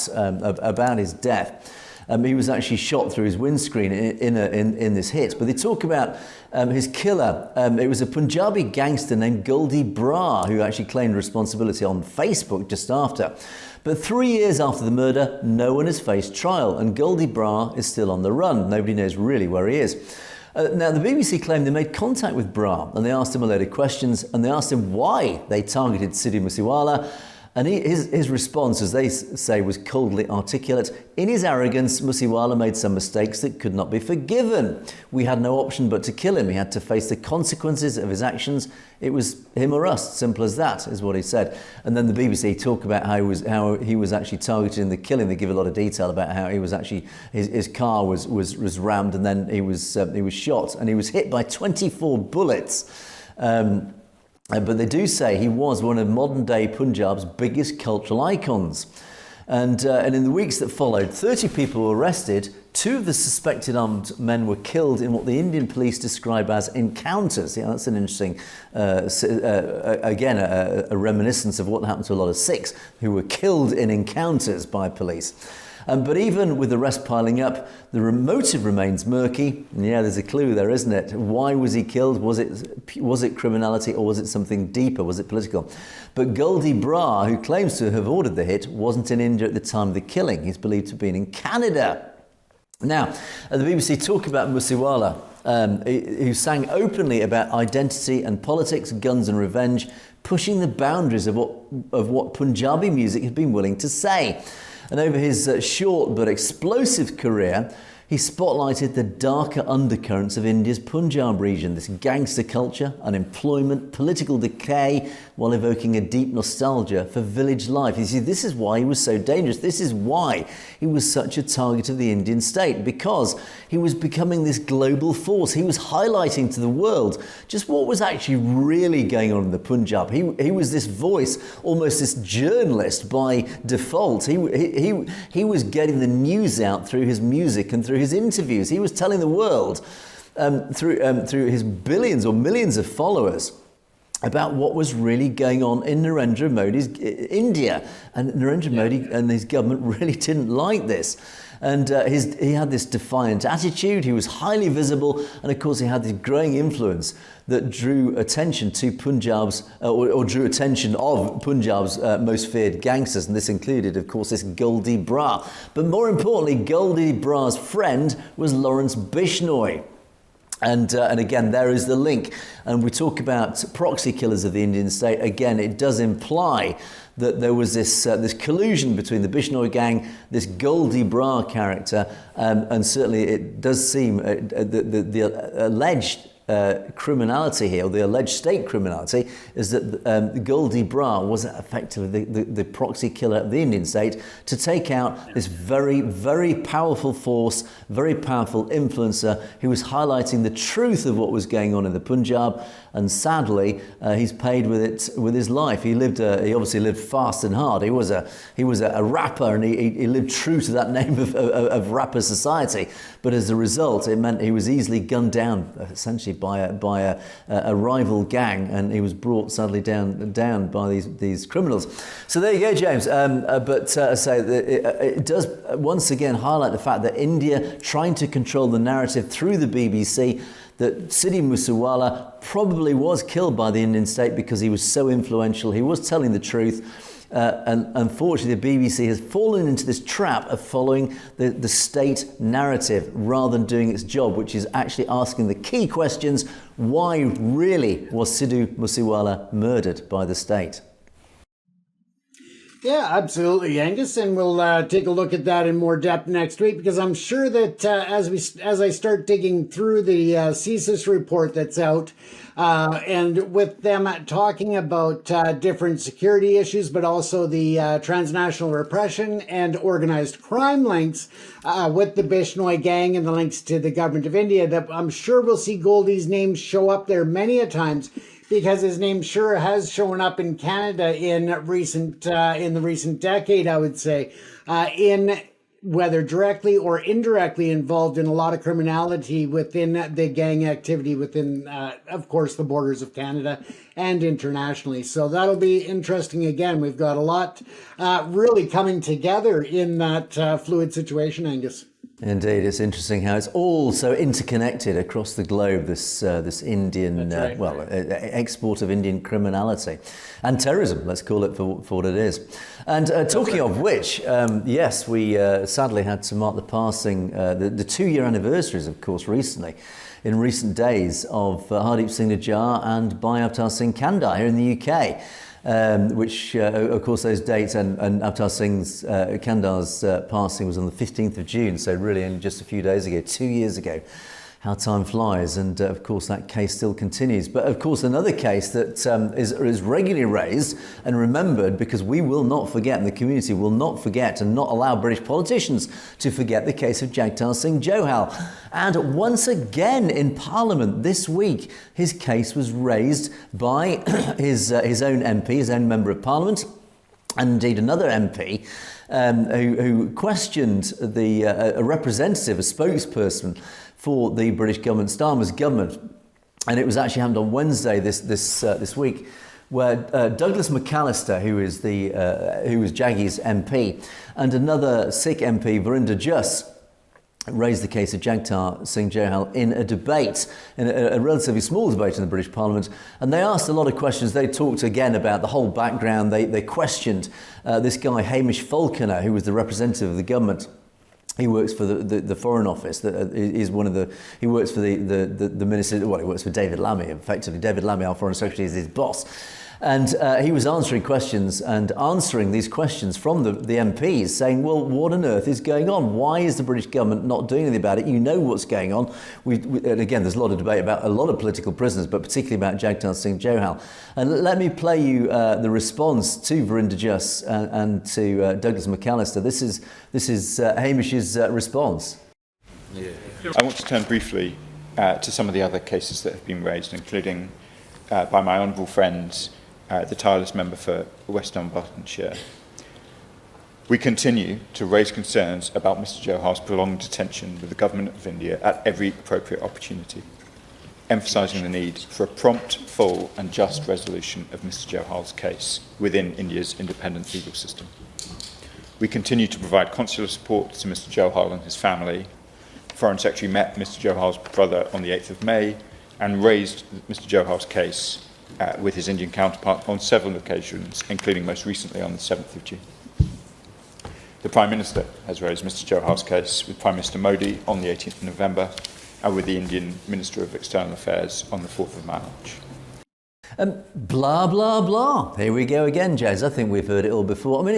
his death. He was actually shot through his windscreen in this hit. But they talk about his killer. It was a Punjabi gangster named Govt Bra who actually claimed responsibility on Facebook just after. But 3 years after the murder, no one has faced trial, and Govt Bra is still on the run. Nobody knows really where he is. Now, the BBC claimed they made contact with Bra and they asked him a load of questions and they asked him why they targeted Sidhu MooseWala. And his response, as they say, was coldly articulate. In his arrogance, MooseWala made some mistakes that could not be forgiven. We had no option but to kill him. He had to face the consequences of his actions. It was him or us, simple as that, is what he said. And then the BBC talk about how he was actually targeted in the killing. They give a lot of detail about how he was actually, his car was rammed and then he was shot and he was hit by 24 bullets. But they do say he was one of modern-day Punjab's biggest cultural icons. And in the weeks that followed, 30 people were arrested. 2 of the suspected armed men were killed in what the Indian police describe as encounters. Yeah, that's an interesting, again, a reminiscence of what happened to a lot of Sikhs who were killed in encounters by police. But even with the rest piling up, the motive remains murky. And yeah, there's a clue there, isn't it? Why was he killed? Was it criminality or was it something deeper? Was it political? But Govt Bra, who claims to have ordered the hit, wasn't in India at the time of the killing. He's believed to have been in Canada. Now, the BBC talk about MooseWala, who sang openly about identity and politics, guns and revenge, pushing the boundaries of what Punjabi music had been willing to say. And over his short but explosive career, he spotlighted the darker undercurrents of India's Punjab region, this gangster culture, unemployment, political decay, while evoking a deep nostalgia for village life. You see, this is why he was so dangerous. This is why he was such a target of the Indian state, because he was becoming this global force. He was highlighting to the world just what was actually really going on in the Punjab. He was this voice, almost this journalist by default. He was getting the news out through his music and through his interviews. He was telling the world through his billions or millions of followers about what was really going on in Narendra Modi's India. And Narendra Modi and his government really didn't like this. And he had this defiant attitude. He was highly visible. And of course, he had this growing influence that drew attention to Punjab's, or drew attention of Punjab's most feared gangsters. And this included, of course, this Govt Bra. But more importantly, Govt Bra's friend was Lawrence Bishnoi. And again, there is the link. And we talk about proxy killers of the Indian state. Again, it does imply that there was this collusion between the Bishnoi Gang, this Govt Bra character, and certainly it does seem the alleged criminality here, or the alleged state criminality, is that Govt Bra was effectively the proxy killer of the Indian state to take out this very, very powerful force, very powerful influencer who was highlighting the truth of what was going on in the Punjab. And sadly, he's paid with it with his life. He obviously lived fast and hard. He was a rapper, and he lived true to that name of rapper society. But as a result, it meant he was easily gunned down, essentially by a rival gang, and he was brought sadly down by these criminals. So there you go, James. But say it does once again highlight the fact that India trying to control the narrative through the BBC, that Sidhu MooseWala probably was killed by the Indian state because he was so influential. He was telling the truth. And unfortunately, the BBC has fallen into this trap of following the state narrative rather than doing its job, which is actually asking the key questions. Why really was Sidhu MooseWala murdered by the state? Yeah, absolutely, Angus, and we'll take a look at that in more depth next week, because I'm sure that as I start digging through the CSIS report that's out, and with them talking about different security issues, but also the transnational repression and organized crime links with the Bishnoi Gang and the links to the government of India, that I'm sure we'll see Goldie's name show up there many a times, because his name sure has shown up in Canada in the recent decade, I would say, in whether directly or indirectly involved in a lot of criminality within the gang activity within, of course, the borders of Canada and internationally. So that'll be interesting. Again, we've got a lot really coming together in that fluid situation, Angus. Indeed, it's interesting how it's all so interconnected across the globe, this Indian, export of Indian criminality and terrorism, let's call it for what it is. And talking of which, yes, we sadly had to mark the passing, the 2-year anniversaries, of course, in recent days of Hardeep Singh Johal and Jagtar Singh Johal here in the UK. Which, of course, those dates and Jagtar Singh's Kandar's passing was on the 15th of June, so really only just a few days ago, 2 years ago. How time flies, and of course that case still continues. But of course another case that is regularly raised and remembered, because we will not forget, and the community will not forget, and not allow British politicians to forget, the case of Jagtar Singh Johal. And once again in Parliament this week, his case was raised by his own MP, his own Member of Parliament, and indeed another MP who questioned a representative, a spokesperson for the British government, Starmer's government. And it was actually happened on Wednesday this week, where Douglas McAllister, who was Jaggy's MP, and another Sikh MP, Verinder Juss, raised the case of Jagtar Singh Johal in a debate, in a relatively small debate in the British Parliament. And they asked a lot of questions. They talked again about the whole background. They questioned this guy, Hamish Falconer, who was the representative of the government. He works for the Foreign Office. He works for the minister. Well, he works for David Lammy. Effectively, David Lammy, our Foreign Secretary, is his boss. And he was answering these questions from the MPs, saying, well, what on earth is going on? Why is the British government not doing anything about it? You know what's going on. And again, there's a lot of debate about a lot of political prisoners, but particularly about Jagtar Singh Johal. And let me play you the response to Verinder Juss and to Douglas McAllister. This is Hamish's response. I want to turn briefly to some of the other cases that have been raised, including by my honourable friends, the tireless member for West Dunbartonshire. We continue to raise concerns about Mr Johal's prolonged detention with the Government of India at every appropriate opportunity, emphasising the need for a prompt, full and just resolution of Mr Johal's case within India's independent legal system. We continue to provide consular support to Mr Johal and his family. The Foreign Secretary met Mr Johal's brother on the 8th of May and raised Mr Johal's case with his Indian counterpart on several occasions, including most recently on the 7th of June. The Prime Minister has raised Mr Johal's case with Prime Minister Modi on the 18th of November and with the Indian Minister of External Affairs on the 4th of March. Blah, blah, blah. Here we go again, Jez. I think we've heard it all before. I mean,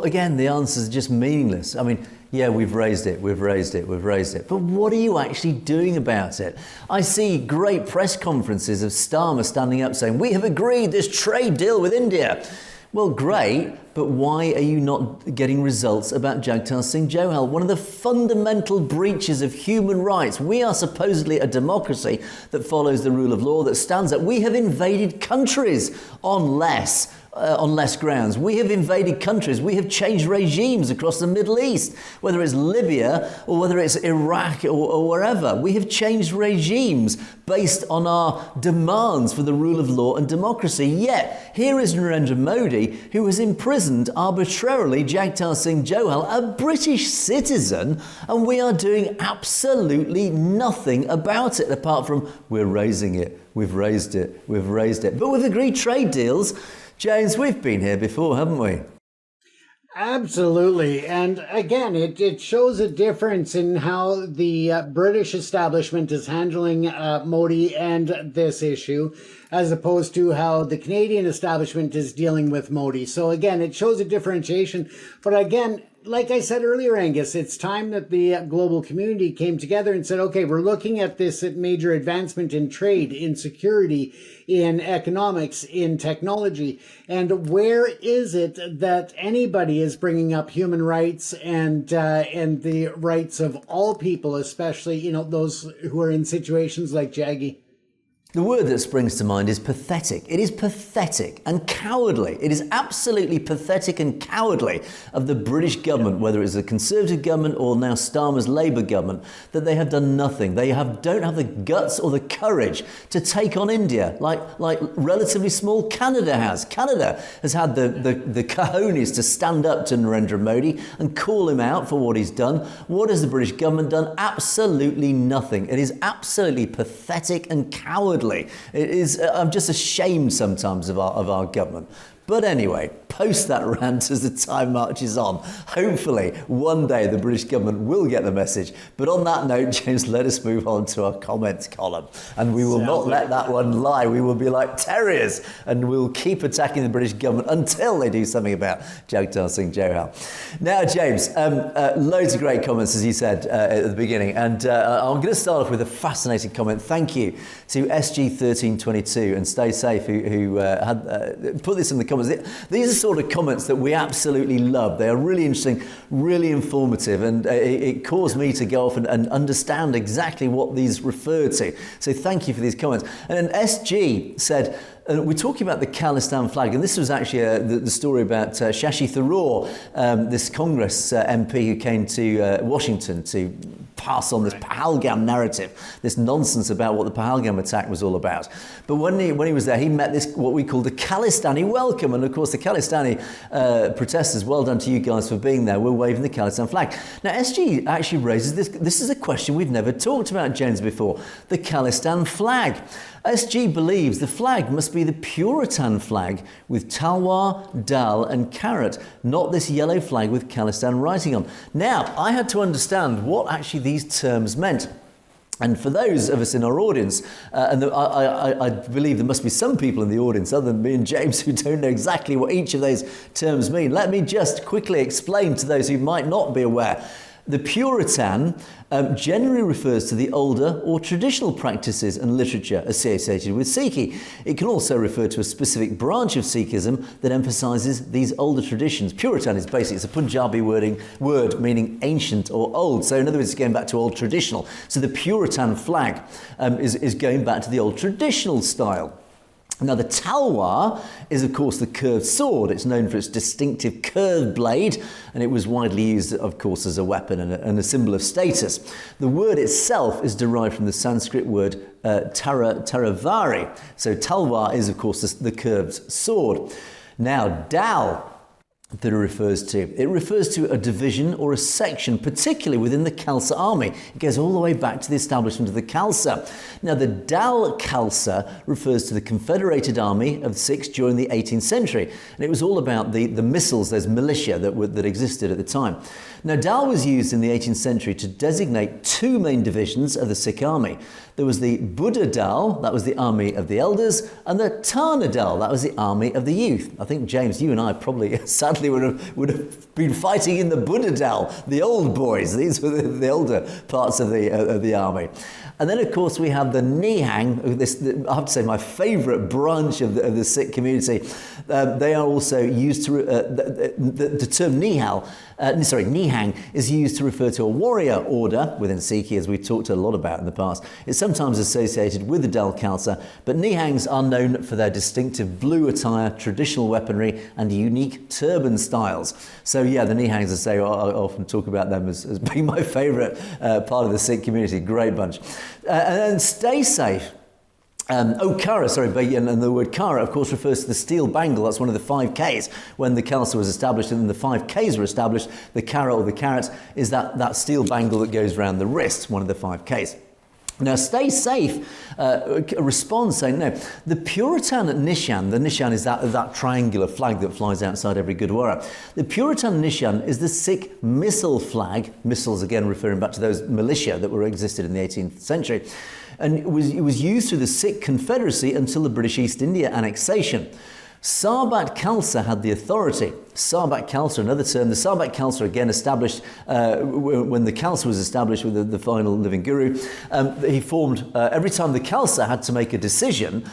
again, the answers are just meaningless. I mean, yeah, we've raised it. But what are you actually doing about it? I see great press conferences of Starmer standing up saying, we have agreed this trade deal with India. Well, great, but why are you not getting results about Jagtar Singh Johal? One of the fundamental breaches of human rights. We are supposedly a democracy that follows the rule of law, that stands up. We have invaded countries on less grounds. We have invaded countries. We have changed regimes across the Middle East, whether it's Libya or whether it's Iraq or wherever. We have changed regimes based on our demands for the rule of law and democracy. Yet, here is Narendra Modi, who has imprisoned arbitrarily Jagtar Singh Johal, a British citizen, and we are doing absolutely nothing about it, apart from we're raising it, we've raised it. But we've agreed trade deals. James, we've been here before, haven't we? Absolutely. And again, it shows a difference in how the British establishment is handling Modi and this issue, as opposed to how the Canadian establishment is dealing with Modi. So again, it shows a differentiation. But again, like I said earlier, Angus, it's time that the global community came together and said, okay, we're looking at this major advancement in trade, in security, in economics, in technology. And where is it that anybody is bringing up human rights and the rights of all people, especially, those who are in situations like Jaggy? The word that springs to mind is pathetic. It is pathetic and cowardly. It is absolutely pathetic and cowardly of the British government, whether it's the Conservative government or now Starmer's Labour government, that they have done nothing. They don't have the guts or the courage to take on India like relatively small Canada has. Canada has had the cojones to stand up to Narendra Modi and call him out for what he's done. What has the British government done? Absolutely nothing. It is absolutely pathetic and cowardly. It is. I'm just ashamed sometimes of our government. But anyway, post that rant as the time marches on. Hopefully, one day the British government will get the message. But on that note, James, let us move on to our comments column. And we will not let that one lie. We will be like terriers and we'll keep attacking the British government until they do something about Jagtar Singh Johal. Now, James, loads of great comments, as you said at the beginning. And I'm going to start off with a fascinating comment. Thank you to SG1322 and Stay Safe, who had put this in the comments. These are sort of comments that we absolutely love. They are really interesting, really informative, and it caused me to go off and understand exactly what these refer to. So thank you for these comments. And then SG said, we're talking about the Khalistan flag, and this was actually the story about Shashi Tharoor, this Congress MP who came to Washington to pass on this Pahalgam narrative, this nonsense about what the Pahalgam attack was all about. But when he was there, he met this, what we call the Khalistani welcome. And of course, the Khalistani protesters, well done to you guys for being there, were waving the Khalistan flag. Now, SG actually raises this. This is a question we've never talked about, James, before. The Khalistan flag. SG believes the flag must be the Puritan flag with talwar, dal and carrot, not this yellow flag with Khalistan writing on. Now, I had to understand what actually these terms meant. And for those of us in our audience, I believe there must be some people in the audience other than me and James who don't know exactly what each of those terms mean. Let me just quickly explain to those who might not be aware. The Puritan generally refers to the older or traditional practices and literature associated with Sikhi. It can also refer to a specific branch of Sikhism that emphasises these older traditions. Puritan is basically, it's a Punjabi word meaning ancient or old. So in other words, it's going back to old traditional. So the Puritan flag is going back to the old traditional style. Now, the talwar is, of course, the curved sword. It's known for its distinctive curved blade, and it was widely used, of course, as a weapon and a symbol of status. The word itself is derived from the Sanskrit word taravari. So talwar is, of course, the curved sword. Now, dal, that it refers to a division or a section, particularly within the Khalsa army. It goes all the way back to the establishment of the Khalsa. Now, the Dal Khalsa refers to the Confederated Army of the Sikhs during the 18th century. And it was all about the missiles, those militia that existed at the time. Now, Dal was used in the 18th century to designate two main divisions of the Sikh army. There was the Buddha Dal, that was the army of the elders, and the Tana Dal, that was the army of the youth. I think, James, you and I probably, sadly, would have been fighting in the Buddha Dal, the old boys. These were the older parts of the army. And then, of course, we have the Nihang, I have to say my favourite branch of the Sikh community. They are also used to, the term Nihang is used to refer to a warrior order within Sikhi, as we've talked a lot about in the past. It's sometimes associated with the Dal Khalsa, but Nihangs are known for their distinctive blue attire, traditional weaponry, and unique turban styles. So yeah, the Nihangs, I say, I often talk about them as being my favourite part of the Sikh community. Great bunch. And then Stay Safe. Kara, and the word Kara, of course, refers to the steel bangle. That's one of the 5 Ks. When the Khalsa was established and the 5 Ks were established, the Kara or the carrot is that steel bangle that goes around the wrist, one of the 5 Ks. Now, Stay Safe responds saying, no, the Puritan Nishan, the Nishan is that triangular flag that flies outside every Gurdwara. The Puritan Nishan is the Sikh missile flag, missiles again referring back to those militia that were existed in the 18th century, and it was used through the Sikh Confederacy until the British East India annexation. Sarbat Khalsa had the authority. Sarbat Khalsa, another term. The Sarbat Khalsa, again established when the Khalsa was established with the final living guru. He formed, every time the Khalsa had to make a decision,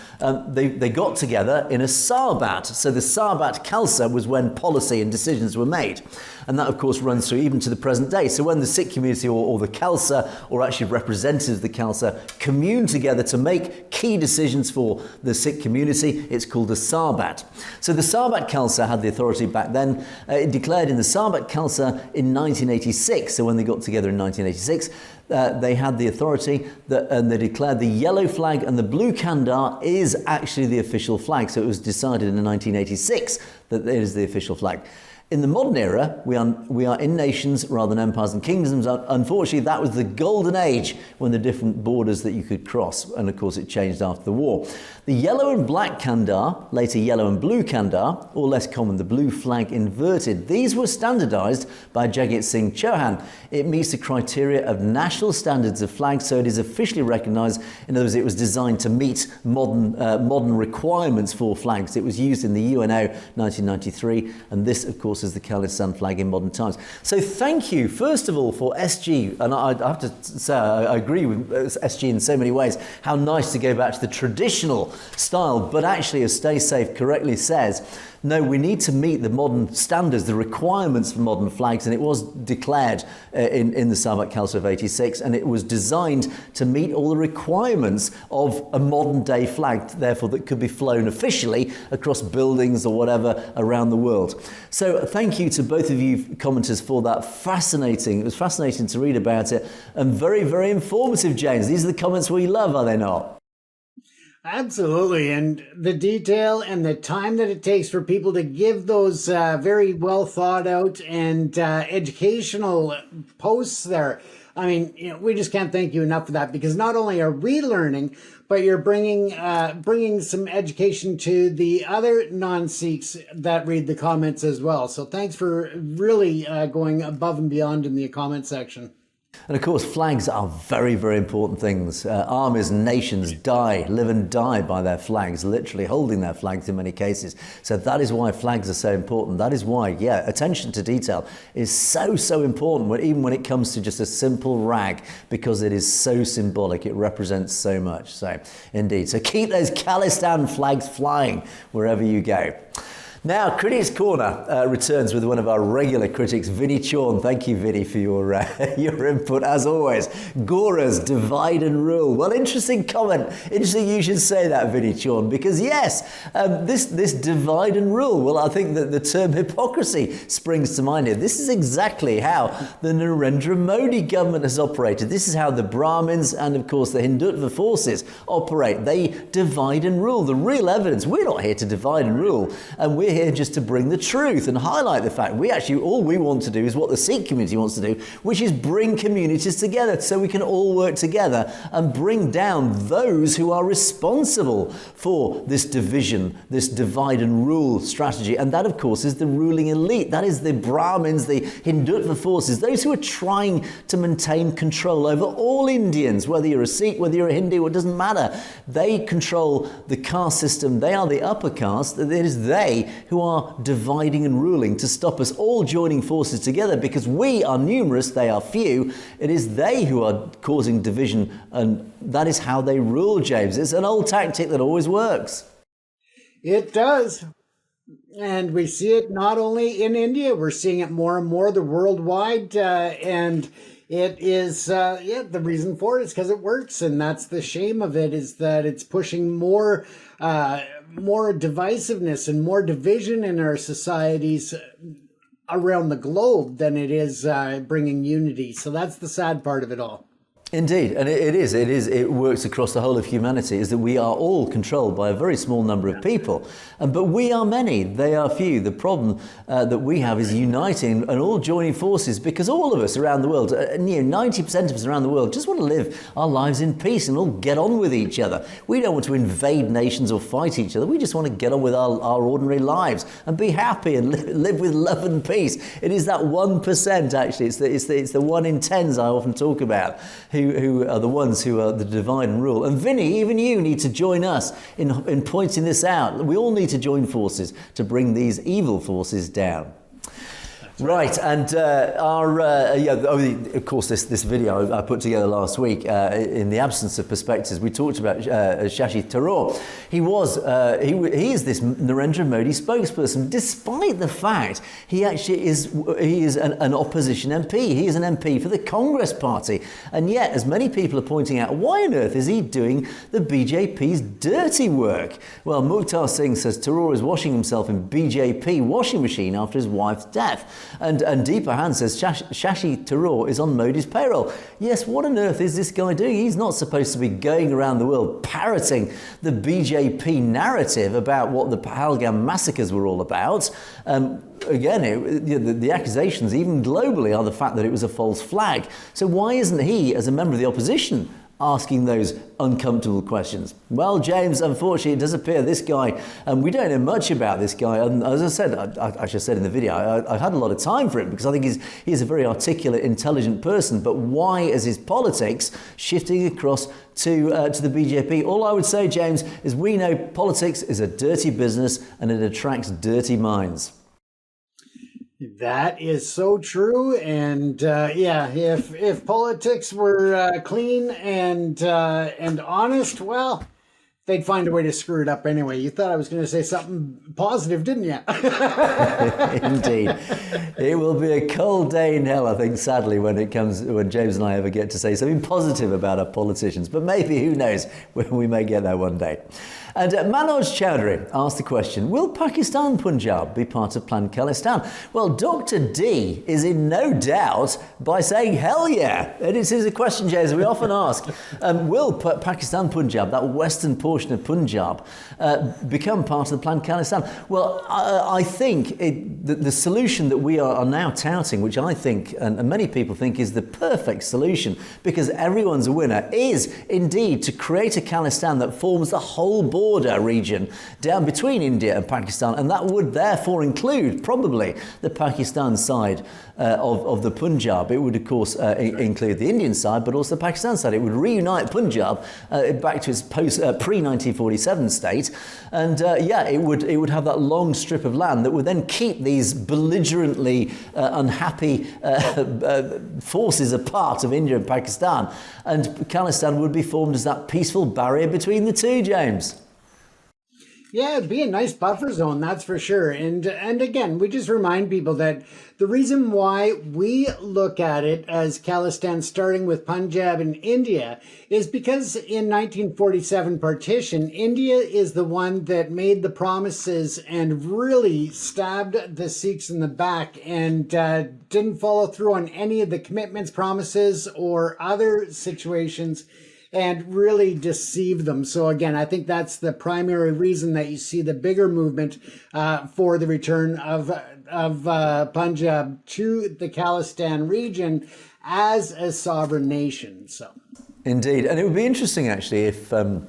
they got together in a Sarbat. So the Sarbat Khalsa was when policy and decisions were made. And that, of course, runs through even to the present day. So when the Sikh community or the Khalsa, or actually representatives of the Khalsa, commune together to make key decisions for the Sikh community, it's called a Sarbat. So the Sarbat Khalsa had the authority back then. It declared in the Sarbat Khalsa in 1986. So when they got together in 1986, they had the authority and they declared the yellow flag and the blue kandar is actually the official flag. So it was decided in 1986 that it is the official flag. In the modern era, we are in nations rather than empires and kingdoms. Unfortunately, that was the golden age when the different borders that you could cross, and of course it changed after the war. The yellow and black kandar, later yellow and blue kandar, or less common, the blue flag inverted. These were standardised by Jagtar Singh Johal. It meets the criteria of national standards of flags, so it is officially recognised. In other words, it was designed to meet modern requirements for flags. It was used in the UNO 1993, and this, of course, is the khalistan flag in modern times. So thank you, first of all, for SG, and I have to say I agree with SG in so many ways, how nice to go back to the traditional style, but actually, as Stay Safe correctly says, no, we need to meet the modern standards, the requirements for modern flags, and it was declared in the Sarbat Khalsa of 86, and it was designed to meet all the requirements of a modern day flag, therefore that could be flown officially across buildings or whatever around the world. So thank you to both of you commenters for that fascinating, it was fascinating to read about it, and very, very informative, James. These are the comments we love, are they not? Absolutely. And the detail and the time that it takes for people to give those very well thought out and educational posts there. I mean, we just can't thank you enough for that, because not only are we learning, but you're bringing some education to the other non-Sikhs that read the comments as well. So thanks for really going above and beyond in the comment section. And of course, flags are very, very important things. Armies and nations live and die by their flags, literally holding their flags in many cases. So that is why flags are so important. That is why, attention to detail is so, so important, even when it comes to just a simple rag, because it is so symbolic. It represents so much. So indeed. So keep those khalistan flags flying wherever you go. Now, Critics Corner returns with one of our regular critics, Vinnie Chorn. Thank you, Vinnie, for your input, as always. Goras, divide and rule. Well, interesting comment. Interesting you should say that, Vinnie Chorn, because yes, this divide and rule, well, I think that the term hypocrisy springs to mind here. This is exactly how the Narendra Modi government has operated. This is how the Brahmins and, of course, the Hindutva forces operate. They divide and rule. The real evidence, we're not here to divide and rule, and we're here just to bring the truth and highlight the fact all we want to do is what the Sikh community wants to do, which is bring communities together so we can all work together and bring down those who are responsible for this division, this divide and rule strategy. And that, of course, is the ruling elite. That is the Brahmins, the Hindutva forces, those who are trying to maintain control over all Indians, whether you're a Sikh, whether you're a Hindu, it doesn't matter. They control the caste system. They are the upper caste. It is they who are dividing and ruling to stop us all joining forces together, because we are numerous, they are few. It is they who are causing division, and that is how they rule, James. It's an old tactic that always works. It does. And we see it not only in India, we're seeing it more and more the worldwide, and it is, the reason for it is because it works, and that's the shame of it, is that it's pushing more divisiveness and more division in our societies around the globe than it is bringing unity. So that's the sad part of it all. Indeed, and it works across the whole of humanity, is that we are all controlled by a very small number of people, but we are many, they are few. The problem that we have is uniting and all joining forces, because all of us around the world, 90% of us around the world, just want to live our lives in peace and all get on with each other. We don't want to invade nations or fight each other. We just want to get on with our ordinary lives and be happy and live with love and peace. It is that 1%, actually, it's the 1 in 10s I often talk about, who are the ones who are the divide and rule. And Vinny, even you need to join us in pointing this out. We all need to join forces to bring these evil forces down. Right, and of course, this video I put together last week, in the absence of perspectives, we talked about Shashi Tharoor. He is this Narendra Modi spokesperson, despite the fact he is an opposition MP. He is an MP for the Congress Party, and yet, as many people are pointing out, why on earth is he doing the BJP's dirty work? Well, Jagtar Singh says Tharoor is washing himself in BJP washing machine after his wife's death. And Deepa Han says Shashi Tharoor is on Modi's payroll. Yes, what on earth is this guy doing? He's not supposed to be going around the world parroting the BJP narrative about what the Pahalgam massacres were all about. Again, the accusations, even globally, are the fact that it was a false flag. So why isn't he, as a member of the opposition, asking those uncomfortable questions? Well, James, unfortunately, it does appear this guy, and we don't know much about this guy. And as I said, I just said in the video, I had a lot of time for him because I think he's a very articulate, intelligent person. But why is his politics shifting across to the BJP? All I would say, James, is we know politics is a dirty business and it attracts dirty minds. That is so true, and if politics were clean and honest, well, they'd find a way to screw it up anyway. You thought I was going to say something positive, didn't you? Indeed, it will be a cold day in hell, I think, sadly, when James and I ever get to say something positive about our politicians. But maybe, who knows, we may get there one day. And Manoj Chowdhury asked the question, will Pakistan Punjab be part of Planned Khalistan? Well, Dr. D is in no doubt by saying, hell yeah. And this is a question, James, we often ask. Will Pakistan Punjab, that western portion of Punjab, become part of the Planned Khalistan? Well, I think the solution that we are now touting, which I think, and many people think, is the perfect solution, because everyone's a winner, is indeed to create a Khalistan that forms the whole border region down between India and Pakistan, and that would therefore include probably the Pakistan side of the Punjab. It would, of course, include the Indian side, but also the Pakistan side. It would reunite Punjab back to its pre-1947 state, and it would have that long strip of land that would then keep these belligerently unhappy forces apart of India and Pakistan, and Khalistan would be formed as that peaceful barrier between the two, James. Yeah, it'd be a nice buffer zone, that's for sure. And again, we just remind people that the reason why we look at it as Khalistan starting with Punjab and India is because in 1947 partition, India is the one that made the promises and really stabbed the Sikhs in the back and didn't follow through on any of the commitments, promises, or other situations, and really deceive them. So again, I think that's the primary reason that you see the bigger movement for the return of Punjab to the Khalistan region as a sovereign nation. So, indeed, and it would be interesting actually if a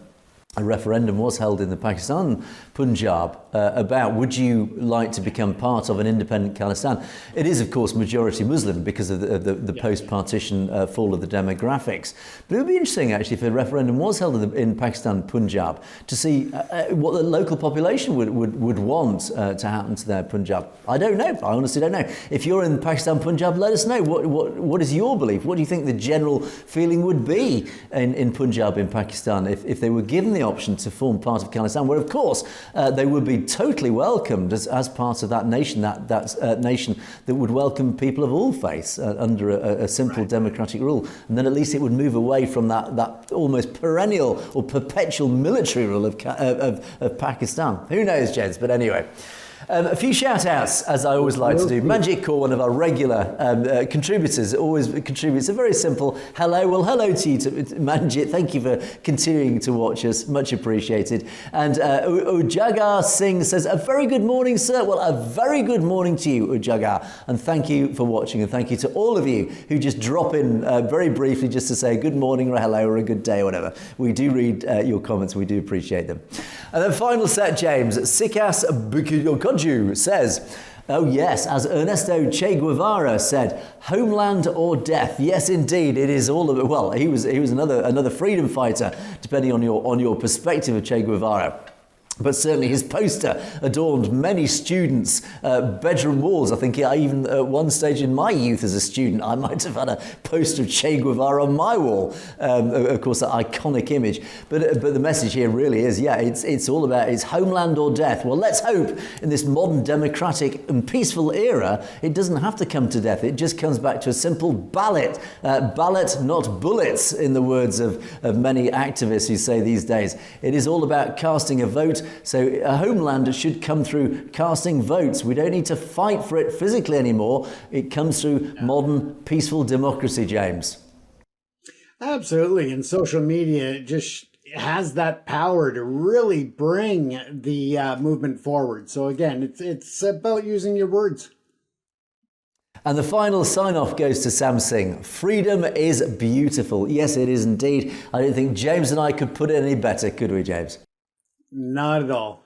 referendum was held in the Pakistan Punjab about would you like to become part of an independent Khalistan. It is, of course, majority Muslim because of the post-partition fall of the demographics. But it would be interesting, actually, if a referendum was held in Pakistan Punjab to see what the local population would want to happen to their Punjab. I don't know. I honestly don't know. If you're in Pakistan Punjab, let us know. What is your belief? What do you think the general feeling would be in Punjab in Pakistan if they were given the option to form part of Khalistan, where, of course, they would be totally welcomed as part of that nation, that nation that would welcome people of all faiths under a simple democratic rule. And then at least it would move away from that almost perennial or perpetual military rule of Pakistan. Who knows, Jens? But anyway. A few shout-outs, as I always like to do. Magic Core, one of our regular contributors, always contributes a very simple hello. Well, hello to you, Manjit. Thank you for continuing to watch us. Much appreciated. And Jagtar Singh says, a very good morning, sir. Well, a very good morning to you, Jagtar. And thank you for watching. And thank you to all of you who just drop in very briefly just to say good morning or a hello or a good day or whatever. We do read your comments. We do appreciate them. And then final set, James. Sikhs Bukuyokoju says, oh yes, as Ernesto Che Guevara said, homeland or death. Yes, indeed, it is all of it. Well, he was another freedom fighter, depending on your perspective of Che Guevara. But certainly his poster adorned many students' bedroom walls. I think even at one stage in my youth as a student, I might have had a poster of Che Guevara on my wall. Of course, that iconic image. But the message here really is, yeah, it's all about it's homeland or death. Well, let's hope in this modern democratic and peaceful era, it doesn't have to come to death. It just comes back to a simple ballot. Ballot, not bullets, in the words of many activists who say these days. It is all about casting a vote. So a homeland should come through casting votes. We don't need to fight for it physically anymore. It comes through modern, peaceful democracy, James. Absolutely. And social media just has that power to really bring the movement forward. So again, it's about using your words. And the final sign-off goes to Sam Singh. Freedom is beautiful. Yes, it is indeed. I don't think James and I could put it any better, could we, James? Not at all.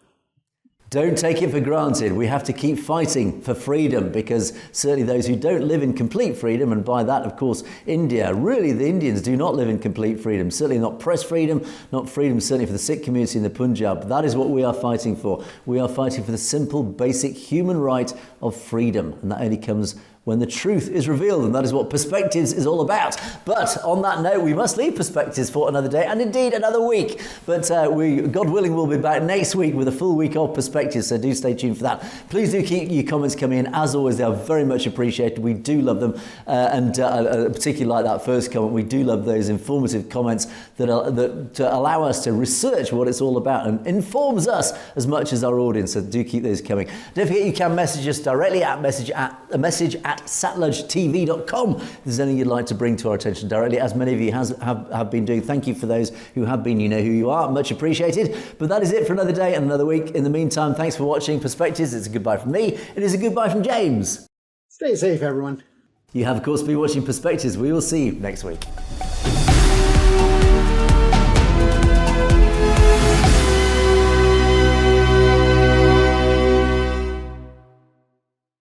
Don't take it for granted. We have to keep fighting for freedom, because certainly those who don't live in complete freedom, and by that, of course, India, really the Indians do not live in complete freedom. Certainly not press freedom, not freedom certainly for the Sikh community in the Punjab. That is what we are fighting for. We are fighting for the simple, basic human right of freedom. And that only comes when the truth is revealed, and that is what Perspectives is all about. But on that note, we must leave Perspectives for another day, and indeed another week. But we, God willing, will be back next week with a full week of Perspectives, so do stay tuned for that. Please do keep your comments coming in. As always, they are very much appreciated. We do love them, and particularly like that first comment, we do love those informative comments that allow us to research what it's all about and informs us as much as our audience, so do keep those coming. Don't forget you can message us directly at message at satlugetv.com if there's anything you'd like to bring to our attention directly, as many of you have been doing. Thank you for those who have been. You know who you are. Much appreciated. But that is it for another day and another week. In the meantime, thanks for watching Perspectives. It's a goodbye from me. It is a goodbye from James. Stay safe, everyone. You have, of course, been watching Perspectives. We will see you next week.